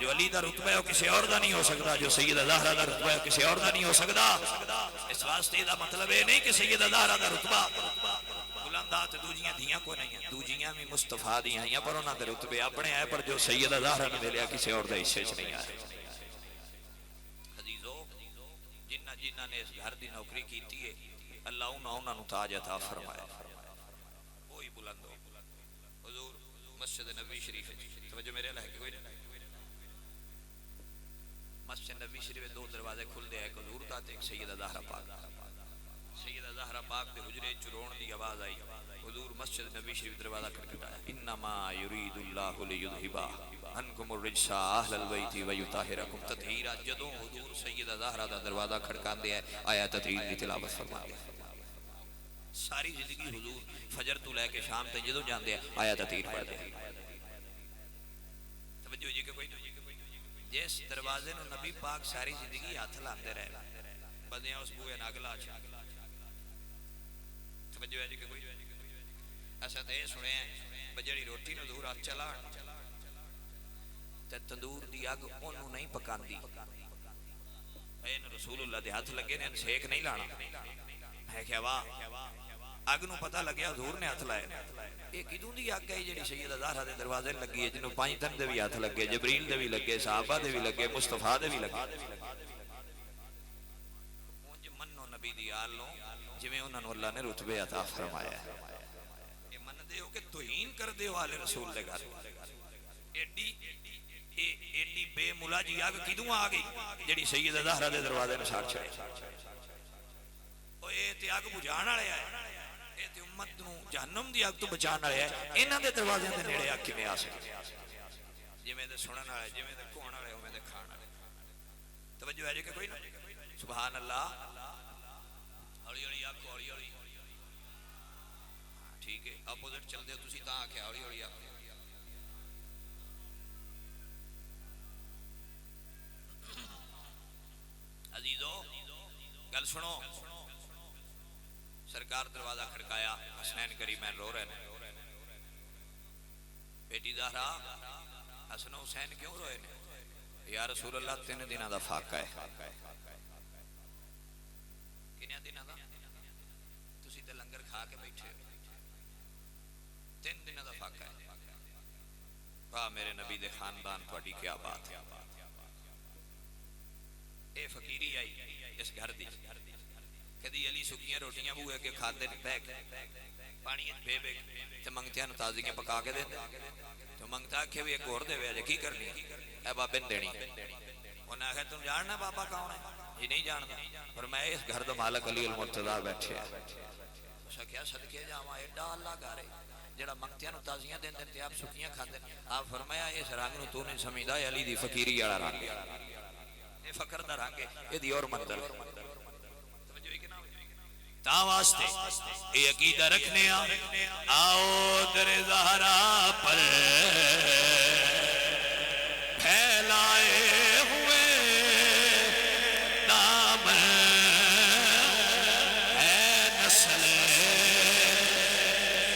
جو علی دا رتبہ ہے وہ کسی اور دا نہیں ہو سکتا جو سیدہ زہرا دا رتبہ ہے کسی اور دا نہیں ہو سکتا اس واسطے دا مطلب ہے نہیں کہ سیدہ زہرا دا رتبہ بلندات دوجیاں دیاں کو نہیں ہیں دوجیاں بھی مصطفیٰ دیاں ہیں پر انہوں نے رتبے اپنے آئے پر جو سیدہ زہرا نے ملیا کسی اور دا حصے نہیں آئے حدیثو جنہ نے اس گھر دی نوکری کیتی ہے اللہ انہوں نے تاج عطا فرمایا وہی بلند ہو حضور مسجد نبی شریف توجہ میرے اللہ ہے کہ کوئی نہیں مسجد نبی شریف دو دروازے کھل دے ایک حضور دا تے ایک سیدہ زہرا پاک سیدہ زہرا پاک دے حجرے چرون دی آواز آئی حضور مسجد نبی شریف دروازہ کھٹکھٹایا انما یرید اللہ لیذھب عنکم الرجس اہل البیت ویطہرکم تطہیرا جدوں حضور سیدہ زہرا دا دروازہ کھڑکاندے ہیں آیا تطہیر دی تلاوت فرماتے ہیں ساری زندگی حضور فجر تو لے کے شام تک جدوں جاندے ہیں آیا تطہیر پڑھتے ہیں توجہ جی کہ کوئی جس دروازے نو نبی پاک ساری زندگی ہاتھ لاندے رہے بدیاں اس بوئے ناگلا چھا توجہ ہے جی کہ کوئی ایسا تو یہ سنے ہیں بجڑی روٹی نو دور ہاتھ چلا تے تندور دی اگ انہوں نہیں پکاندی این رسول اللہ دے ہاتھ لگے نے سیک نہیں لانا ہے کہ واہ اگ نو پتہ لگیا حضور نے ہاتھ لائے یہ کدوں دی اگ ہے جڑی سیدہ زہرا دے دروازے لگی ہے جنوں 5 دن دے بھی ہاتھ لگے جبریل دے بھی لگے صحابہ دے بھی لگے مصطفیٰ دے بھی لگے اونج منو نبی دی آل لوں جویں انہاں نوں اللہ نے رتبے عطا فرمایا ہے یہ من دے ہو کہ توہین کر دے والے رسول دے گھر ایڈی بے ملا جی آگ کدوں آ گئی جڑی سیدہ زہرا دے دروازے میں ساڑ چھڑے اے تے آگ بجھان والے آئے اے تے امت نو جہنم دی آگ تو بچان والے آئے انہاں دے دروازے دے نیڑے آ کیویں آ سکتے جویں دے سنن والے جویں دے کھون والے اوویں دے کھان والے توجہ ہے جی کہ کوئی نہ سبحان اللہ ہولی ہولی آکھو ہولی ہولی ٹھیک ہے اپوزٹ چل دے تسی تاں آکھیا ہولی ہولی آکھو عزیزو گل سنو سرکار دروازہ کھڑکایا حسنین کریمین رو رہے ہیں بیٹی زہرا حسن و حسین کیوں روئے نے یا رسول اللہ 3 دنوں دا فاقہ ہے کنیاں دنوں دا تسی تے لنگر کھا کے بیٹھے 3 دنوں دا فاقہ ہے واہ میرے نبی دے خاندان تہاڈی کیا بات ہے اے فقیری آئی اس گھر دی کدی علی سکیاں روٹیاں بوئے کے کھاتے بیک پانی بے بے تے منگتیاں نو تازیاں پکا کے دے تے منگتا کہ بھی ایک اور دے وے کی کرنی اے بابے نے دینی انہیں آخر تم جاننا بابا کون ہے یہ نہیں جاننا اور میں اس گھر دا مالک علی المرتضی بیٹھے اسا کیا صدقے جاواں ایڈا اللہ گارے جڑا منگتیاں نو تازیاں دین دین تے آپ سکیاں کھاندے آپ فرمایا اس رنگ نو تو نہیں سمجھدا علی دی فقیری والا رنگ اے فقر دا رنگ ہے اے دی اور منزل تا واسطے اے عقیدہ رکھنے آؤ در زہرا پر پھیلائے ہوئے دامن اے نسل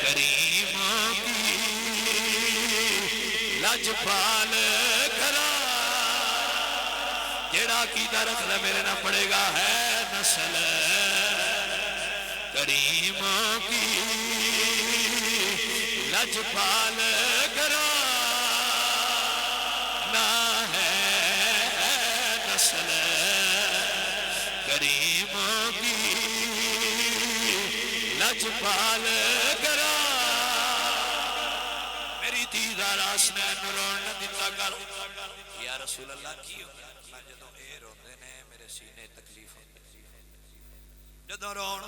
کریموں کی لجپال گھرا جیڑا عقیدہ رکھنا میرے نہ پڑے گا ہے نسل کریموں کی لجپال گھرا نہ ہے نسل کریموں کی لجپال گھرا میری دیدار آسنین روڑ نہ دیتا کر یا رسول اللہ کی میں جدوں اے روندے نے میرے سینے تکلیف ہوندی جدوں روڑ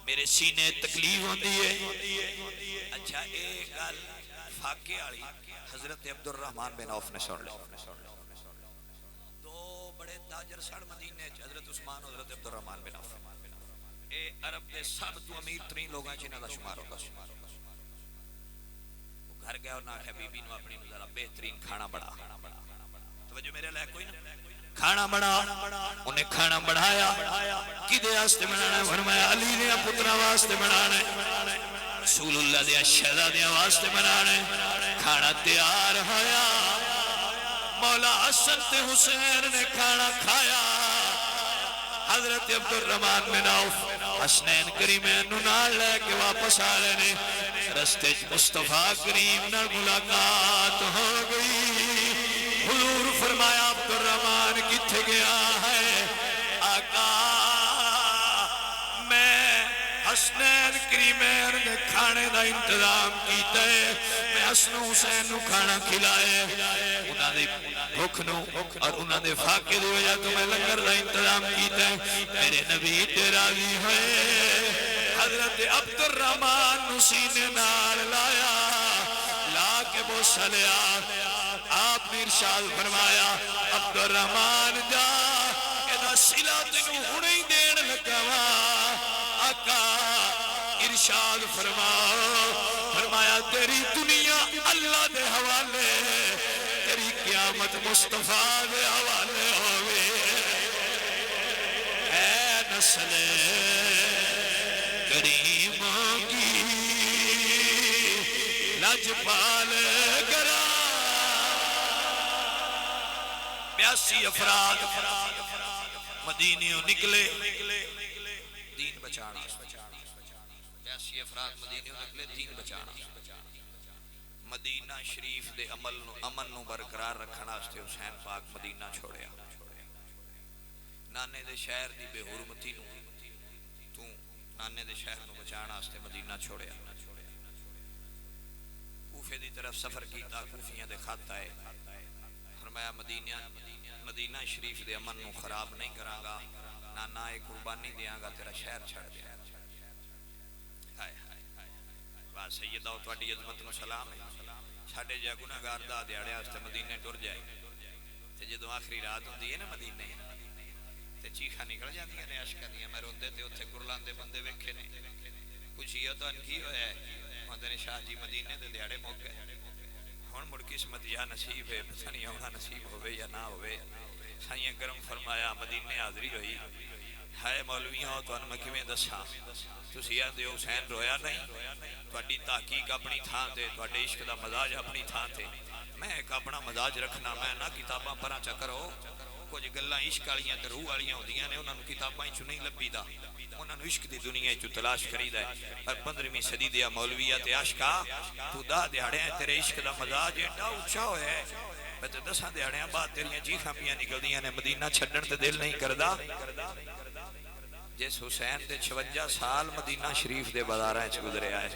میرے سینے تکلیف ہوندی ہے اچھا ایک گل فاقے والی حضرت عبد الرحمن بن عوف نے سن لیا دو بڑے تاجر سڑ مدینے حضرت عثمان حضرت عبد الرحمن بن عوف اے عرب دے سب تو امیر ترین لوگاں چ انہاں دا شمار ہوتا سی گھر گیا اور نہ آخیا بی بی نو اپنی نو ذرا بہترین کھانا بڑھا توجہ میرے لائق کوئی نہ کھانا بڑھا انہیں کھانا بڑھایا کدے واسطے بنانا ہے فرمایا علی دے پتراں واسطے بنانا ہے رسول اللہ دے شہزادیاں واسطے بنانا ہے کھانا تیار ہویا مولا حسن تے حسین نے کھانا کھایا حضرت عبد الرحمن بن عوف حسنین کریمین نو نال لے کے واپس آ رہے نے رستے مصطفیٰ کریم نال ملاقات ہو گئی حضور فرمایا عبد الرحمن کتھے گیا ہے آقا میں حسنین کریمین نے کھانے دا انتظام کیتا ہے میں حسن حسین نو کھانا کھلائے انہاں دے بھوک نو اور انہاں دے فاقے دی وجہ تو میں لنگر دا انتظام کیتا ہے میرے نبی تے راضی ہوئے حضرت عبد الرحمن نو سینے نال لایا لا کے بوسہ لیا آپ نے ارشاد فرمایا عبد الرحمن جا ایدہ سلا تینو ہنی دین لگا آقا ارشاد فرمایا تیری دنیا اللہ دے حوالے تیری قیامت مصطفیٰ دے حوالے ہوئے اے نسل کریموں کی لجپال گھرا 82 افراد مدینیوں نکلے دین بچانا 82 افراد مدینیوں نکلے دین بچانا مدینہ شریف دے امن نو برقرار رکھنا واسطے حسین پاک مدینہ چھوڑیا نانے دے شہر دی بے حرمتی نو تو نانے دے شہر نو بچانا واسطے مدینہ چھوڑیا کوفے دی طرف سفر کیتا کوفیاں دے خط آئے فرمایا مدینہ شریف دے امن نو خراب نہیں کراں گا نانا ایک قربانی دیاں گا تیرا شہر چھڑ دیا واہ سیدہ و تواڈی عظمت نو سلام ہے ساڈے جا گناہگار دا دیہڑے واسطے مدینے ٹر جائے تے جدوں آخری رات ہوندی ہے نا مدینے تے چیخاں نکل جاندیاں نے عشق دیاں میں روندے تے اوتھے گرلاندے بندے ویکھے نے پوچھیا تو کی ہویا ہے ہوندے نے شاہ جی مدینے دے دیہڑے مک گئے ہن مڑ قسمت یا نصیب ہے پتہ نہیں ہونا نصیب ہوے یا نہ ہوے سائیں کرم فرمایا مدینے حاضری ہوئی ہے مولویاں تو میں کیویں دساں تسی آندے ہو حسین رویا نہیں تواڈی تحقیق اپنی تھاں تے تواڈے عشق دا مزاج اپنی تھاں تے میں ایک اپنا مزاج رکھنا میں نہ کتاباں پڑھاں چا کرو کچھ گلاں عشق والیاں تے روح والیاں ہوندیاں نے انہاں نوں کتاباں وچ نہیں لبھیدا انہاں نوں عشق دی دنیا وچ تلاش کریدا ہے پر 15ویں صدی دے مولویاں تے عاشقا تو دا دیہڑے تیرے عشق دا مزاج ایڈا اونچا ہویا ہے تے 10 دیہڑیاں بعد تیریاں چیخاں پیاں نکلدیاں نے مدینہ چھڈن تے دل نہیں کردا جس حسین دے 56 سال مدینہ شریف دے بازاراں وچ گزریا ہے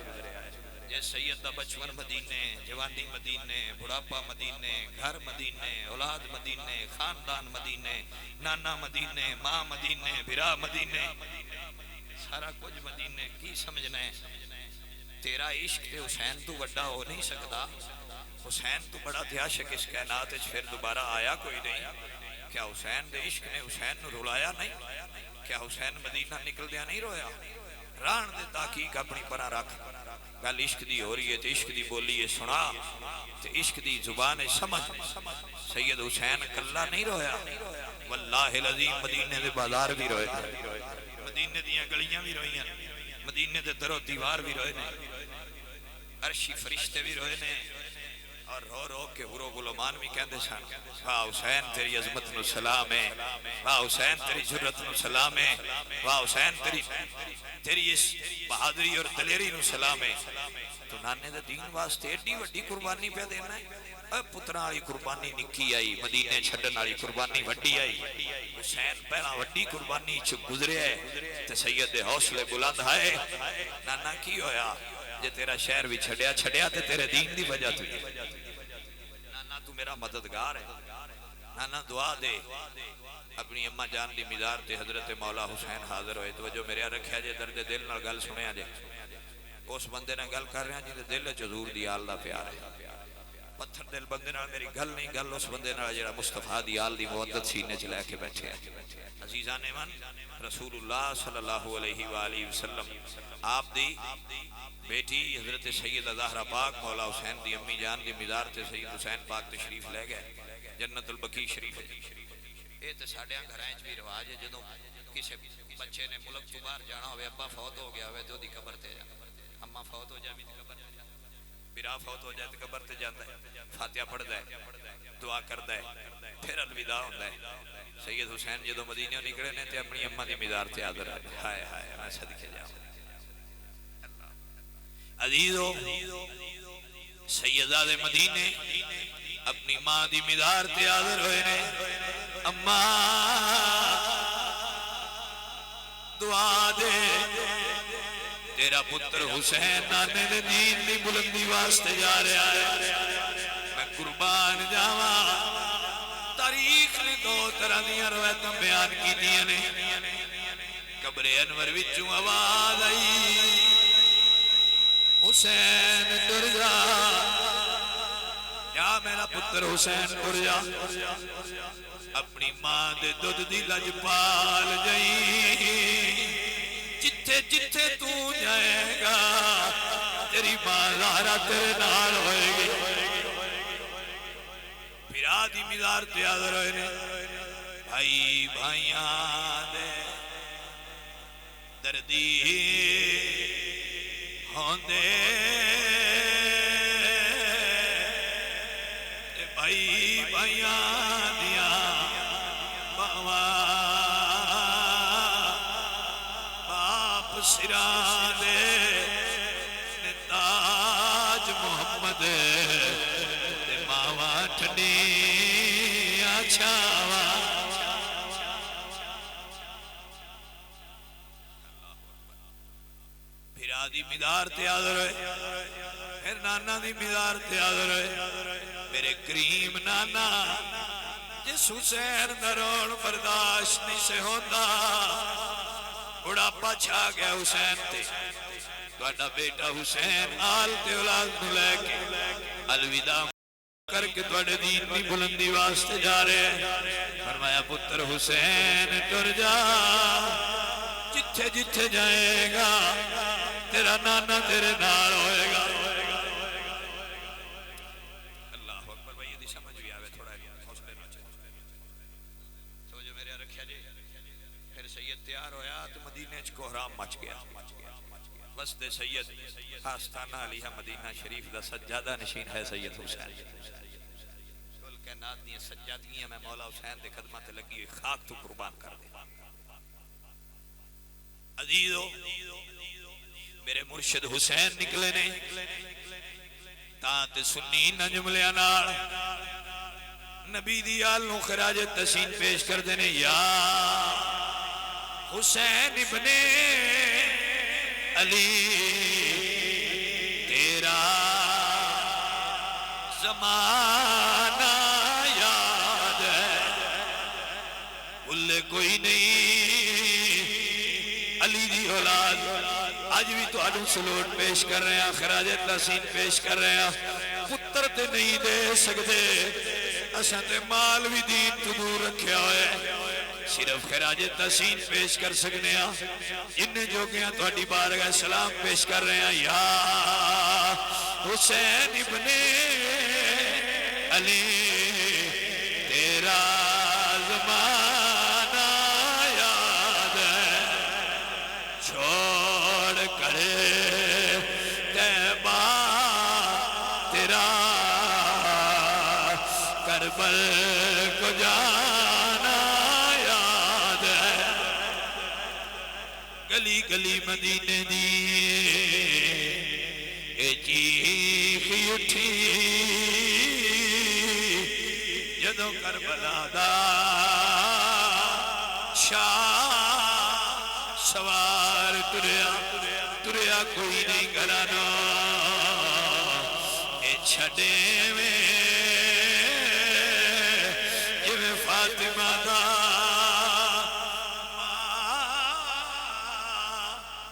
جے سید دا بچپن مدینے، جوانی مدینے، بڑھاپا مدینے، گھر مدینے، اولاد مدینے، خاندان مدینے، نانا مدینے، ماں مدینے، بھرا مدینے، سارا کچھ مدینے، کی سمجھنا ہے؟ تیرا عشق تے حسین تو وڈا ہو نہیں سکتا. حسین تو بڑا تھا عاشق اس کائنات وچ پھر دوبارہ آیا کوئی نہیں. کیا حسین دے عشق نے حسین نو رلایا نہیں؟ کیا حسین مدینہ نکل دیا نہیں رویا؟ ران دے تحقیق اپنی پرا رکھ. گل عشق دی ہو رہی ہے تے عشق دی بولی ہے سنا تے عشق دی زبان ہے سمجھ. سید حسین کلا نہیں رویا، واللہ العظیم مدینے دے بازار بھی روئے، مدینے دیاں گلیاں بھی روئیاں، مدینے دے در و دیوار بھی روئے نے، عرشی فرشتے بھی روئے نے، اور رو رو کے حور و غلامان بھی کہندے سن واہ حسین تیری عظمت نو سلام ہے، واہ حسین تیری جرت نو سلام ہے، واہ حسین تیری اس بہادری اور دلیری نو سلام ہے. تو نانے دا دین واسطے ایڈی وڈی قربانی پہ دینا ہے. اے پترا والی قربانی نکی آئی، مدینے چھڈن والی قربانی وڈی آئی. حسین پہلا وڈی قربانی چ گزرے ہے تے سید دے حوصلے بلند ہے. نانا کی ہویا جے تیرا شہر بھی چھڑیا تے تیرے دین دی وجہ تو. نانا تو میرا مددگار ہے. نانا دعا دے. اپنی اماں جان دی مزار تے حضرت مولا حسین حاضر ہوئے. توجہ میرے رکھیا جے درد دل نال گل سنیا جے. اس بندے نے گل کر رہے ہیں جی دل حضور دی آل دا پیار ہے. پتھر دل بندے نال میری گل نہیں، گل اس بندے نال جڑا مصطفیٰ دی آل دی مودت سینے چ لے کے بیٹھے ہیں. عزیزان من رسول اللہ صلی اللہ علیہ وآلہ وسلم آپ دی بیٹی حضرت سیدہ زہرا پاک مولا حسین دی امی جان دی مزار تے سید حسین پاک تشریف لے گئے. جنت البقیع شریف ہے. اے تے ساڈیاں گھراں وچ بھی رواج ہے جدوں کسے بچے نے ملک تو باہر جانا ہوئے، ابا فوت ہو گیا ہوئے تے اودی قبر تے جانا، اما فوت ہو جائے تے قبر تے جانا، برا فوت ہو جائے تے قبر تے جاندا ہے، فاتحہ پڑھدا ہے، دعا کردا ہے، پھر الوداع ہوندا ہے. سید حسین جدوں مدینے نکلے نے تے اپنی اماں دی مزار تے حاضر ہے. ہائے ہائے میں صدقے جاواں. عزیزو سیدہ دے مدینے اپنی ماں دی مزار تے حاضر ہوئے نے. اماں دعا دے تیرا پتر حسین نانے دے دین دی بلندی واسطے جا رہا ہے. میں قربان جاواں. تاریخ نے دو طرح دیاں روایتاں بیان کیتیاں نے. قبر انور وچوں آواز آئی حسین ٹر جا، یا میرا پتر حسین ٹر جا. اپنی ماں دے دودھ دی لج پال جئی. جتھے جتھے تو جائے گا تیری ماں زہرا تیرے نال ہوئے گی. بھرا دی مزار تے حاضر ہوئے نے. بھائی بھائیاں دے دردی ہوندے بھائی بھائیاں دیاں باواں باپ سراں دے تاج محمد تے ماواں ٹھنڈیاں چھاواں. بھرا دی مزار تے حاضر ہوئے، پھر نانا دی مزار تے حاضر ہوئے. میرے کریم نانا جس حسین دا روڑ برداشت نہیں سے ہوندا، بڑھاپا چھا گیا حسین تے. تہاڈا بیٹا حسین آل تے اولاد نو لے کے الوداع کر کے تہاڈے دین دی بلندی واسطے جا رہے ہیں. فرمایا پتر حسین ٹر جا، جتھے جتھے جائے گا تیرا نانا تیرے نال ہوئے گا. اللہ اکبر. بھائی یہ سمجھ بھی آوے تھوڑا حوصلے نہ چاہیے. سمجھو میرے رکھیا جی. پھر سید تیار ہویا تو مدینے چ کوہرام مچ گیا. وسط سید آستانہ علیہ مدینہ شریف دا سجادہ نشین ہے سید حسین. کل کائنات دی سجادگیاں میں مولا حسین دے قدماں تے لگی ہوئی خاک تو قربان کر دے. عزیزو میرے مرشد حسین نکلے نے تاں تے سنی نہ جملیاں نال نبی دی آل نو خراج تحسین پیش کر دینے. یا حسین ابن علی زمانہ یاد ہے بھولے کوئی نہیں علی دی اولاد آج بھی تو آدھوں سلوٹ پیش کر رہے ہیں خراج تحسین پیش کر رہے ہیں پتر تے نہیں دے سکتے اساں تے مال بھی دین تو دور رکھیا ہوئے صرف خراج تحسین پیش کر سکنے ہیں جنہیں جو گیا تو اڈی بارگاہ سلام پیش کر رہے ہیں یا حسین ابن علی تیرا زمانہ یاد ہے چھوڑ کر طیبہ تیرا کربل کو جانا یاد ہے گلی گلی مدینے دی اے چیخی اٹھی جدوں کربلا دا شاہ سوار تریا کوئی نہیں گھرانو اے چھڑے میں جویں فاطمہ دا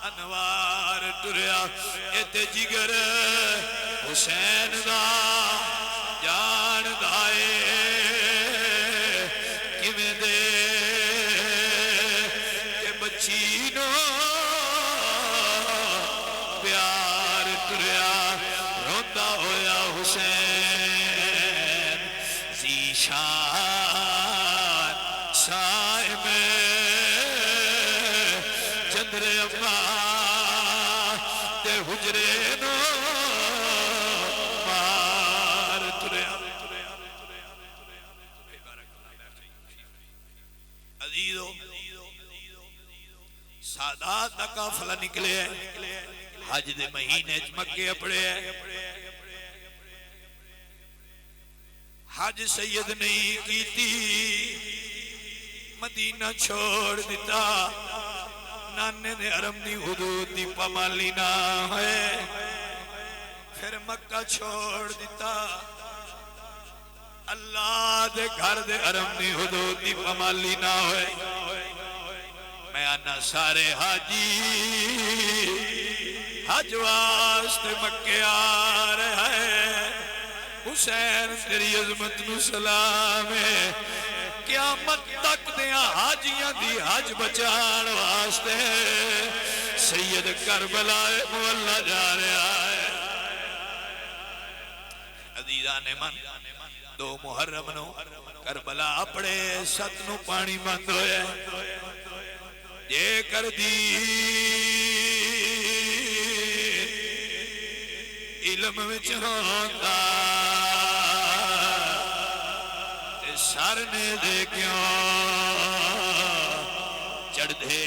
انوار تریا اے تے جگر حسین دا جان دائے کیویں دے کہ بچی نو پیار تریا روندا ہویا حسین ذیشان سائے میں چندر اما تے حجرے نو مار تریا عزیزو سادات دا قافلہ نکلے ہیں حج دے مہینے مکے اپڑے ہیں حج سید نہیں کیتی مدینہ چھوڑ دیتا نانے دے حرم دی حدود دی پامالی نہ ہے پھر مکہ چھوڑ دیتا اللہ دے گھر دے حرم دی حدود دی پامالی نہ ہوئے میں آنا سارے حاجی حج واسطے مکے آ رہے ہیں حسین تیری عظمت نو سلام ہے قیامت تک دیا حاجیاں دی حج بچان واسطے سید کربلا مولا جا رہا ہے عزیزان من 2 محرم نو کربلا اپڑے 7 نو پانی بند ہوئے جے کر دی علم وچ ہوندا تے سر نے دے کیوں چڑھ دے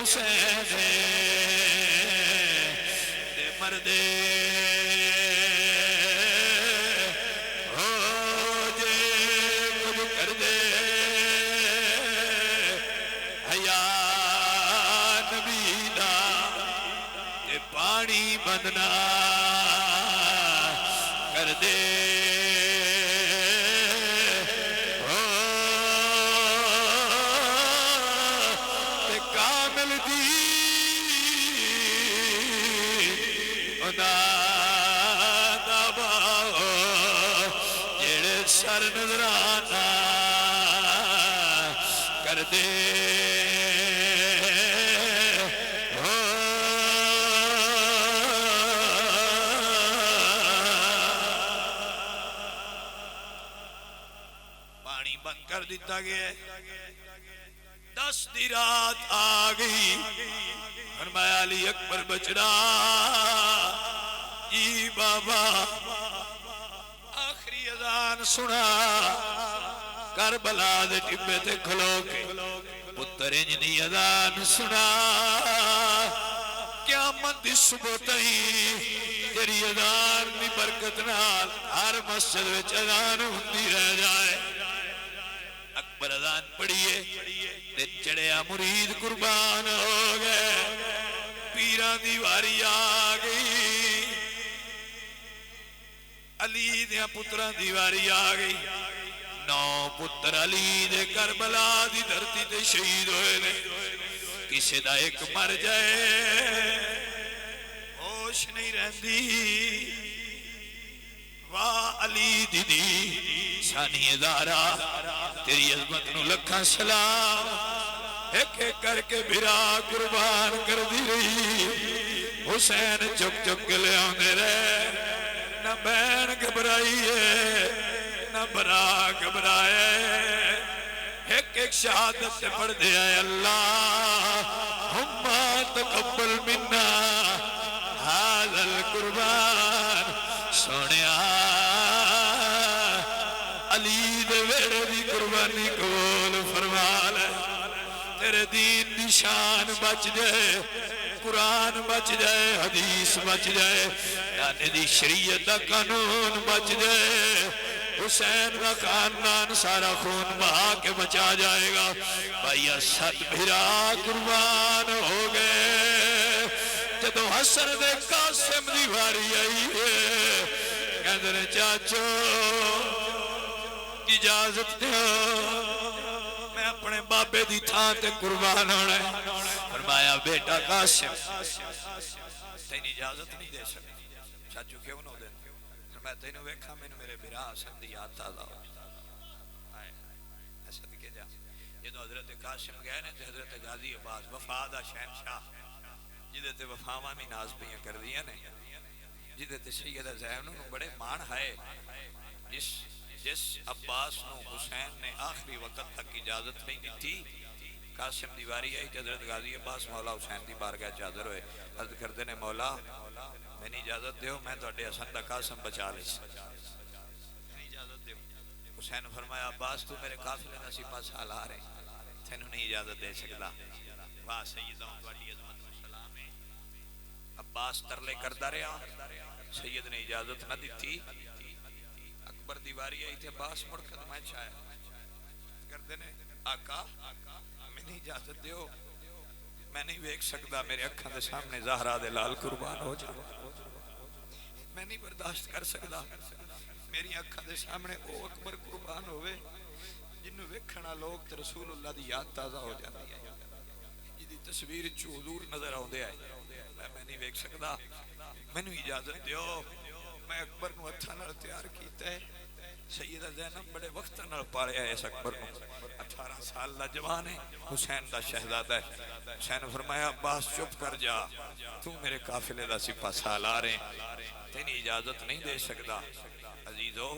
حسین دے مردے ہو جے کچھ کر دے حیا نبی دا تے پانی بندنا کر دے سر نظرانہ کر دے پانی بند کر دیتا گیا 10 دی رات آ گئی فرمایا علی اکبر بچڑا جی بابا اذان سنا کربلا دے ٹبے تے کھلو کے پتر انجنی اذان سنا قیامت دی صبح تئی تیری اذان دی برکت نال ہر مسجد وچ اذان ہوندی قرآن پڑھیے دن چڑھیا مرید قربان ہو گئے پیران دی واری آ گئی علی دیا پتران دی واری آ گئی 9 پتر علی دے کربلا دی دھرتی تے شہید ہوئے نے کسی دا ایک مر جائے ہوش نہیں رہندی واہ علی دی شانی زہرا تیری عظمت نو لکھاں سلام ایک ایک کر کے بھرا قربان کر دی رہی حسین چک چک کے لے آنے رہے نہ بین گھبرائی ہے نہ برا گھبرائے ایک ایک شہادت سے پڑھ دیا ہے اللہم تقبل منا هذا القربان سونیا علی دے ویڑے دی قربانی کول فرما لے تیرے دین دی شان بچ جائے قرآن بچ جائے حدیث بچ جائے یعنی دی شریعت دا قانون بچ جائے حسین کا خاندان سارا خون بہا کے بچا جائے گا بھائی اسد بھرا قربان ہو گئے جدو حسن دے قاسم دی واری آئی ہے کہندر چاچو اجازت دیو میں اپنے بابے دی تھان تے قربان ہونا ہے فرمایا بیٹا قاسم تینی اجازت نہیں دے سکتی چاچو کیوں نہ دے میں تینوں ویکھا میں میرے بھرا حسن دی یاد تازہ ہو حسد کے جا جدو حضرت قاسم گئے نے حضرت غازی عباس وفا دا شہنشاہ جدے تے وفاواں بھی ناز پیاں کر دیا نے جدے تے سیدہ زینب نو بڑے مان ہے جس عباس نو حسین نے آخری وقت تک اجازت نہیں دیتی قاسم دیواری آئی حضرت غازی عباس مولا حسین دی بارگاہ چادر ہوئے عرض کردے نے مولا میں نہیں اجازت دیو میں تو حسن دا قاسم بچا لے نہیں اجازت دیو حسین فرمایا عباس تو میرے قافلے دا سپاہ سالار ہے تینوں نہیں اجازت دے سکتا واہ سیدوں والی عظمت و سلام ہے عباس ترلے کردہ رہا سید نے اجازت نہ دیتی اکبر دیواری آئی تھے عباس مڑ قدمہ چاہے کردے نے آقا میں نہیں اجازت دیو میں نہیں ویک سکتا میرے اکھاں دے سامنے زہرا دے لال قربان ہو جائے میں نہیں برداشت کر سکتا میری اکھاں دے سامنے او اکبر قربان ہوئے جنہوں ویکھنا لوگ تے رسول اللہ دی یاد تازہ ہو جاتی ہے جدی تصویر چو حضور نظر آؤں دے آئے میں نہیں ویک سکتا میں نے اجازت دیو میں اکبر نو اتھا نال تیار کیتا ہے سیدہ زینب بڑے وقت نال پارے آئے اس اکبر نو 18 سال دا جوان ہے حسین دا شہزادہ ہے حسین فرمایا عباس چپ کر جا تو میرے قافلے دا سپاہ سالار ہیں تینی اجازت نہیں دے سکتا عزیزو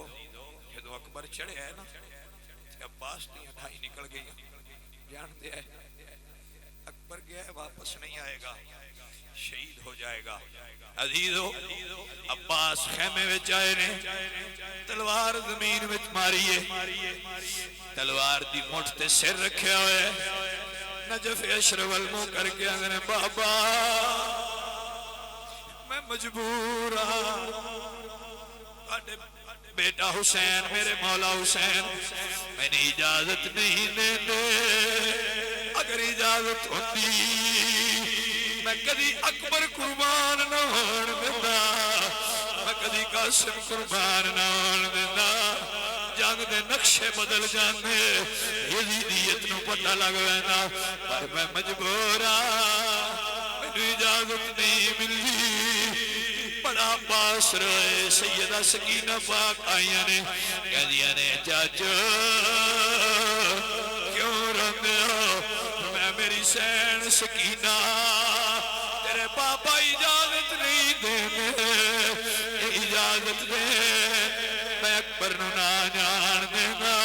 جدو اکبر چڑھے ہے نا عباس نہیں اٹھائی نکل گئی جان دے ہے اکبر گیا ہے واپس نہیں آئے گا شہید ہو جائے گا عزیزو عباس خیمے وچ آئے نے تلوار زمین وچ ماری ہے تلوار دی مٹھ تے سر رکھیا ہوئے نجف اشرف المو کر کے اندر بابا میں مجبور بیٹا حسین میرے مولا حسین میں نے اجازت نہیں دینے اگر اجازت ہوتی میں کدی اکبر قربان نہ ہون دینا میں کدی قاسم قربان نہ ہون دینا جنگ دے نقشے بدل جانے یزیدیت نو پتہ لگ وینا پر میں مجبور میری اجازت نہیں ملی بڑا باس رہے سیدہ سکینہ پاک آئیاں نے کہہ دیا نے چاچو کیوں رہتے ہو میں میری سین سکینہ تیرے پاپا اجازت نہیں دینے اجازت دے میں اکبر نو نہ جان دینا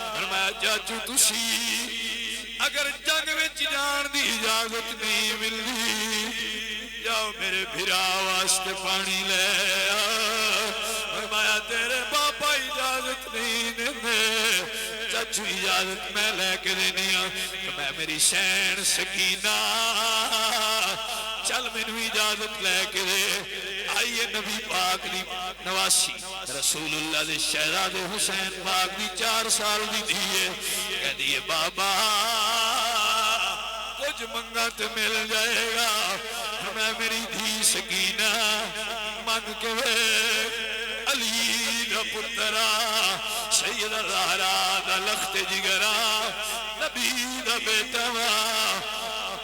اور میں چاچو تسی اگر جنگ وچ جان دی اجازت نہیں ملدی جاؤ میرے بھرا واسطے پانی لے فرمایا تیرے پاپا اجازت نہیں دینے چاچو اجازت میں لے کے دینی ہوں تو میں میری سین سکینہ چل میں نے اجازت لے کے دے آئیے نبی پاک دی نواسی رسول اللہ دے شہزادے حسین پاک دی 4 سال دی دیئے کہہ دیئے بابا کچھ منگا تے مل جائے گا میں میری دھی سکینہ من کے علی دا پترا سیدہ زہرا دا لخت جگرا نبی دا بیٹا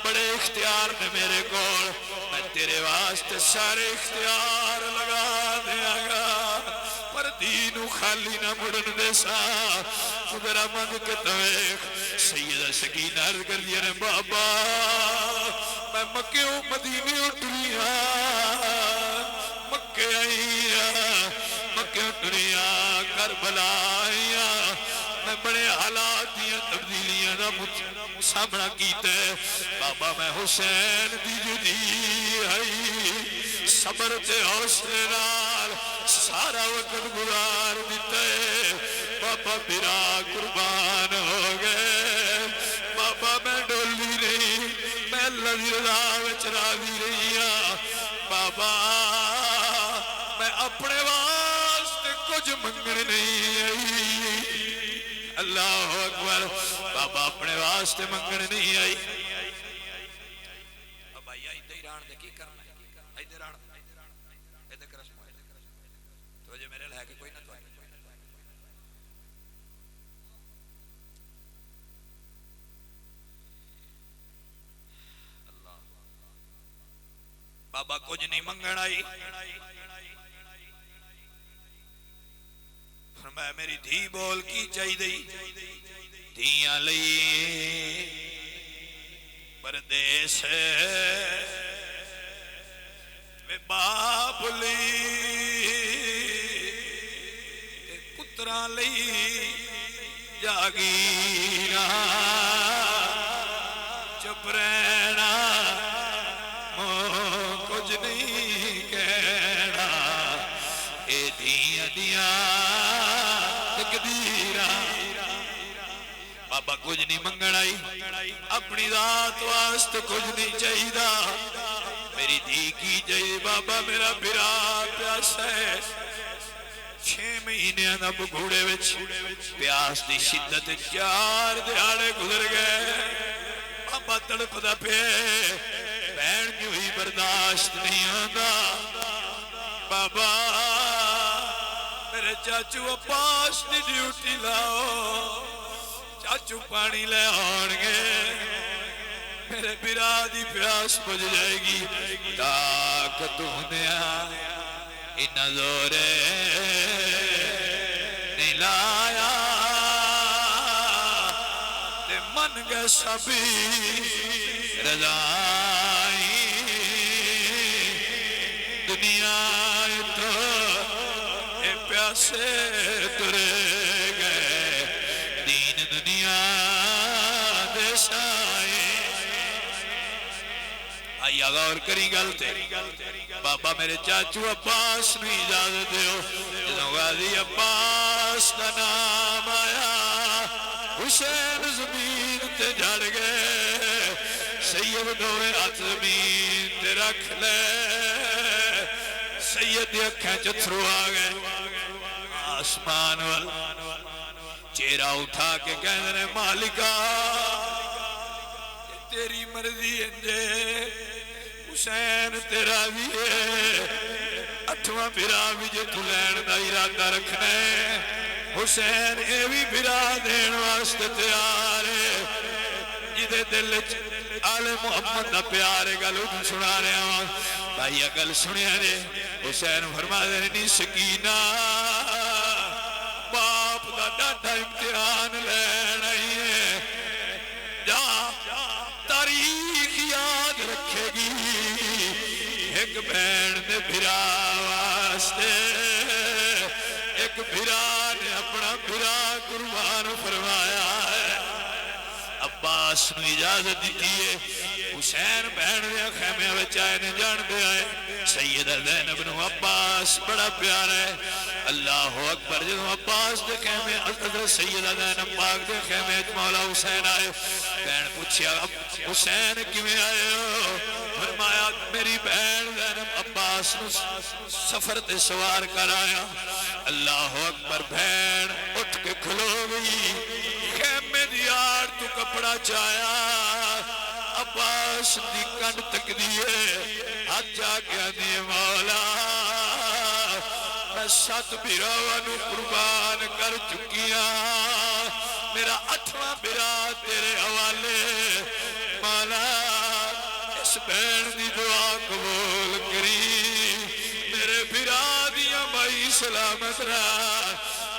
بڑے اختیار نے میرے کول میں تیرے واسطے سارے اختیار لگا دیا گا پر دینو خالی نہ مڑن دے سا ذرا منگ کے تویخ سیدہ سکینہ عرض کر دیا نے بابا میں مکیوں مدینیوں ٹریا مکے آئیا مکیوں ٹریا کربلا آئیا میں بڑے حالات دیا تبدیلیاں دا سامنا کیتے بابا میں حسین دی جدی آئی صبر تے حوصلے نال سارا وقت گزار دیتے بابا میرا قربان ہو گئے بابا میں ڈولی نہیں میں اللہ دی رضا وچ راضی رہی ہاں بابا میں اپنے واسطے کچھ منگنے نہیں آئی اللہ اکبر بابا اپنے واسطے منگنے نہیں آئی اب آئی ایدھے ران دے کی کرنا ہے ایدھے ران ایدھے کرسم تو جو میرے لئے کہ کوئی نہ تو اللہ بابا کچھ نہیں منگن آئی فرمایا میری دھی بول کی چاہی دی دھیاں لئی پردیس میں باپ لئی پتران لئی جاگیرہ چپ رہنا کچھ نہیں کہنا اے دھیاں دیاں بابا کچھ نہیں منگن آئی اپنی ذات واسطے کچھ نہیں چاہیدہ میری دھی کی جائی بابا میرا بھرا پیاس ہے 6 مہینے دا بگوڑے وچ پیاس دی شدت 4 دہاڑے گزر گئے بابا تڑپ دا پہ بہن کی ہوئی برداشت نہیں آندا بابا میرے چاچو عباس دی ڈیوٹی لاؤ چاچو پانی لے آنگے میرے برا دی پیاس بج جائے گی طاقت ہونیا ان زورے نہیں لایا تے من گئے سبھی رضائی دنیا تو اے پیاسے ترے گئے دین دنیا دے سائے آئی غور کری گلتے بابا میرے چاچو عباس نے اجازت دیو جنہوں غازی عباس کا نام آیا حسین زمین تے جھڑ گئے سید دوے ہاتھ زمین تے رکھ لے سید دی اکھیں چتھرو آگئے آسمان وال چہرہ اٹھا کے کہنے رہے مالکہ تیری مرضی انجے حسین تیرا بھی ہے 8واں بھرا بھی جے تو لین دا ارادہ رکھنے حسین اے بھی بھرا دین واسطے تیار ہے جدے دل آل محمد دا پیارے گل سنا رہے ہیں بھائی گل سنیا رہے حسین فرما دے نہیں سکینہ باپ دا ڈاٹا امتحان لینا ہی ہے جا تاریخ یاد رکھے گی ایک بہن نے بھرا واسطے ایک بھرا نے اپنا بھرا قربان فرمایا ہے عباس نو اجازت دیتی ہے حسین بہن دے خیمے وچ آئے نے جان دے آئے سیدہ زینب نو عباس بڑا پیار ہے اللہ اکبر جدو عباس دے خیمے حضرت سیدہ زینب پاک دے خیمے مولا حسین آئے بہن پوچھیا حسین کیویں آئے ہو فرمایا میری بہن زینب عباس نو سفر تے سوار کر آیا اللہ اکبر بہن اٹھ کے کھلو گئی خیمے دی آڑ تو کپڑا چایا عباس دی کنڈ تک دیئے ہاتھ جا کے آدھیے مولا میں 7 بیراوانو قربان کر چکیاں میرا 8واں بیرا تیرے حوالے مولا اس بہن دی دعا قبول کری میرے بیرا دیاں بھائی سلامت رہا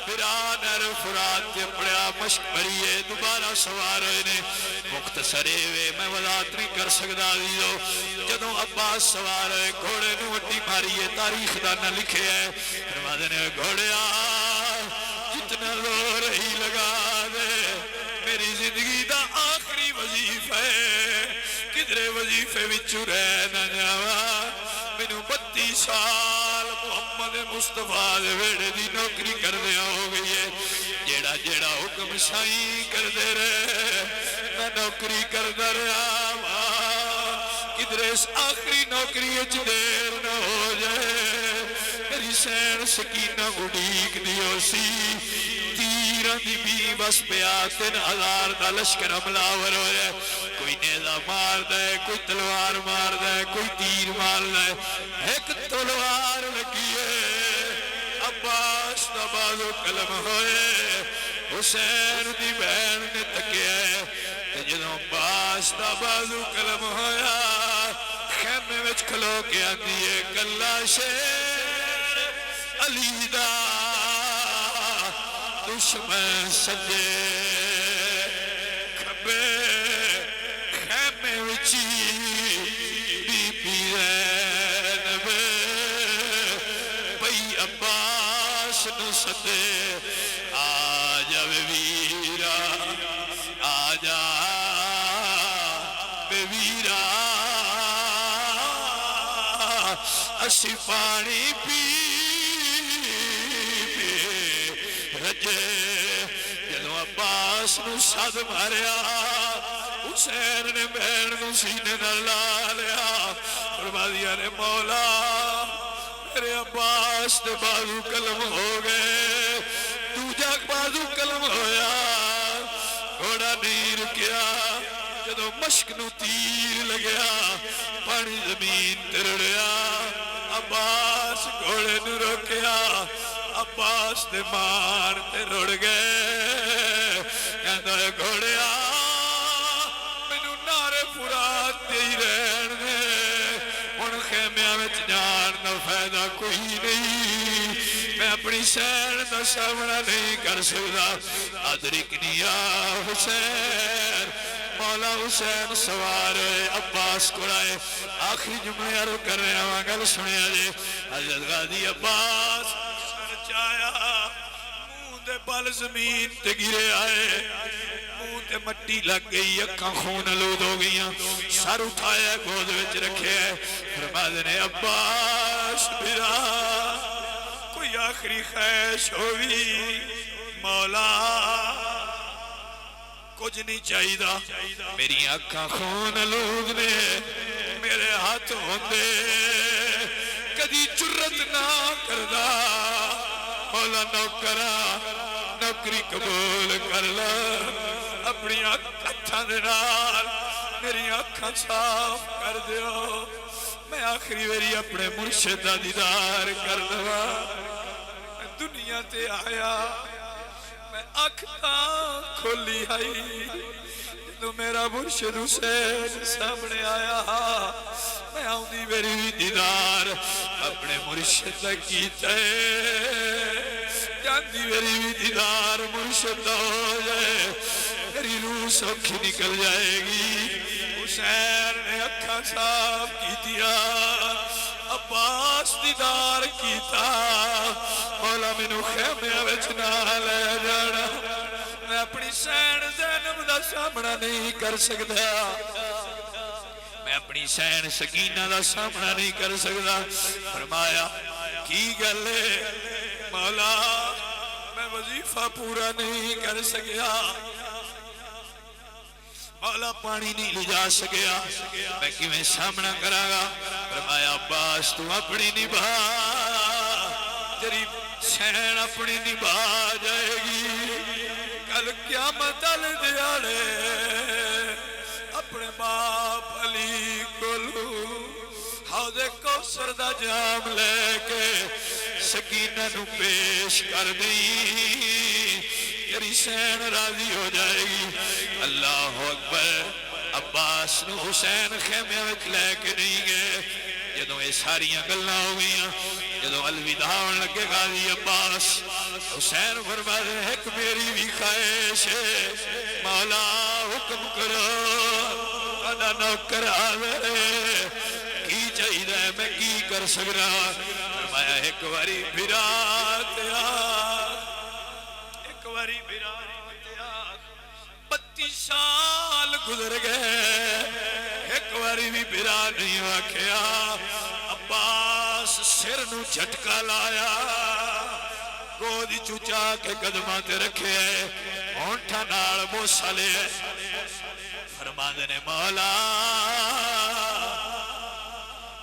بیرا نر فرات تے پڑیا مشک بھریے دوبارہ سوار ہوئے نے مختصرے ہوئے میں وضاحت نہیں کر سکتا دیو جدوں عباس سوار ہوئے گھوڑے نو وٹی ماریے تاریخ دا نہ لکھے ہے فرماتے نے گھوڑیا جتنا زور ہی لگا دے میری زندگی دا آخری وظیفہ ہے کدھرے وظیفے وچوں رہ نہ جاواں مینوں 32 سال محمد مصطفیٰ دے ویڑے دی نوکری کر دیا ہو گئی ہے جیڑا جیڑا حکم سائیں کر دے رہے میں نوکری کر دا رہا کدھر اس آخری نوکری اچھ دیر نہ ہو جائے میری سین سکینہ اڑیک دیو سی تیرہ دی بھی بس پیا 3000 دا لشکر حملاور ہو جائے کوئی نیزہ مار دے کوئی تلوار مار دے کوئی تیر مار دے ایک تلوار لگیے عباس دا بازو کلم ہوئے حسین دی بہن نے تکیے جدوں عباس دا بازو کلم ہویا خیمے وچ کھلو کے آندیے کلا شیر علی دا دشمن سجے کھبے خیمے وچی بی بی زینب پئی عباس نو سدے آجا ویرا آجا ویرا اسی پانی پی رجے جدو عباس نو سد ماریا حسین نے بہن نو سینے نہ لا لیا فرما دیا نے مولا میرے عباس دے بازو کلم ہو گئے دوجا بازو کلم ہویا گھوڑا نہیں رکیا جدو مشک نو تیر لگیا پانی زمین ترڑیا عباس گھوڑے نو روکیا عباس دے مان تے رڑ گئے کہندہ ہے گھوڑیا مینو نارے فرات دے ہی رہن دے ان خیمیاں میں جان دا فائدہ کوئی نہیں میں اپنی سین دا سامنا نہیں کر سکتا ادرکنی یا حسین مولا حسین سوار عباس کو رائے آخری جمعے عرض کر رہے ہیں گل سنے آجے حضرت غازی عباس چایا منہ دے بال زمین تے گرے آئے منہ تے مٹی لگ گئی اکھاں خون آلود ہو گئیاں سر اٹھایا گود وچ رکھے فرما دینے عباس میرا کوئی آخری خیش ہوئی مولا کچھ نہیں چاہی دا میری اکھاں خون آلود نے میرے ہاتھ ہوندے کدی جرت نہ کردا مولا نوکرا نوکری قبول کر لا اپنی ہتھاں دے نال میری اکھاں صاف کر دیو میں آخری ویری اپنے مرشد دا دیدار کر لوا میں دنیا تے آیا میں اکھاں کھولی آئی تو میرا مرشد حسین سامنے آیا میں آؤں دی میری دیدار اپنے مرشد کیتا ہے جاندی میری دیدار مرشد ہو جائے میری روح سوکھی نکل جائے گی حسین نے اکھاں صاف کی دیا عباس دیدار کیتا مولا مینوں خیمے وچ نہ لے جانا میں اپنی سین زینب دا دا سامنا نہیں کر سکتا میں اپنی سین سکینہ دا سامنا نہیں کر سکتا فرمایا کی گل ہے مولا میں وظیفہ پورا نہیں کر سکیا مولا پانی نہیں لے جا سکیا میں کیویں سامنا کراں گا فرمایا عباس تو اپنی نبھا تیری سین اپنی نبھا جائے گی کل قیامت والے دیاڑے اپنے باپ علی کولو حوض کوثر دا جام لے کے سکینہ نو پیش کر دیں تیری سین راضی ہو جائے گی اللہ اکبر عباس نو حسین خیمے وچ لے کے نہیں گئے جدوں یہ ساریاں گلاں ہو گئیاں جدوں الوداع ہون لگے غازی عباس حسین فرما رہے ہیں کہ میری بھی خواہش ہے مولا حکم کرو تہاڈا نوکر آوے کی چاہیے میں کی کر سکنا فرمایا ایک واری بھرا تیرا ایک واری بھرا تیرا 32 سال گزر گئے ایک واری بھی بھرا نہیں واقعیا عباس سر نو جھٹکا لایا گودی چوچا کے قدماں تے رکھے ہونٹھاں نال بوسا لے فرماندے نے مولا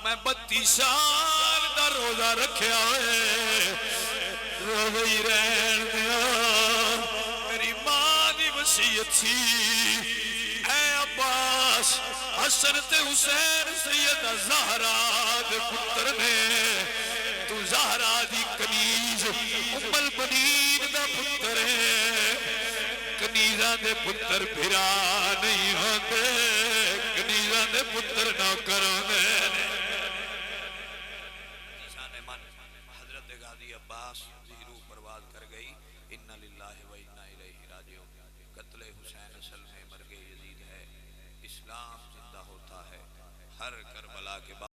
میں 32 سال دا روزہ رکھیا ہوئے روزہ ہی رہن دیا میری ماں دی وصیت سی اے عباس حسن تے حسین سیدہ زہرا دے پتر نے تو زہرا دی کنیز ام البنین دا پتر ہے کنیزاں دے پتر بھرا نہیں ہوندے کنیزاں دے پتر نوکر ہوندے حضرت غازی عباس دی روح پرواز کر گئی ان للہ و انا الیہ راجعون قتل حسین اصل میں مرگ یزید ہے اسلام زندہ ہوتا ہے ہر کربلا کے بعد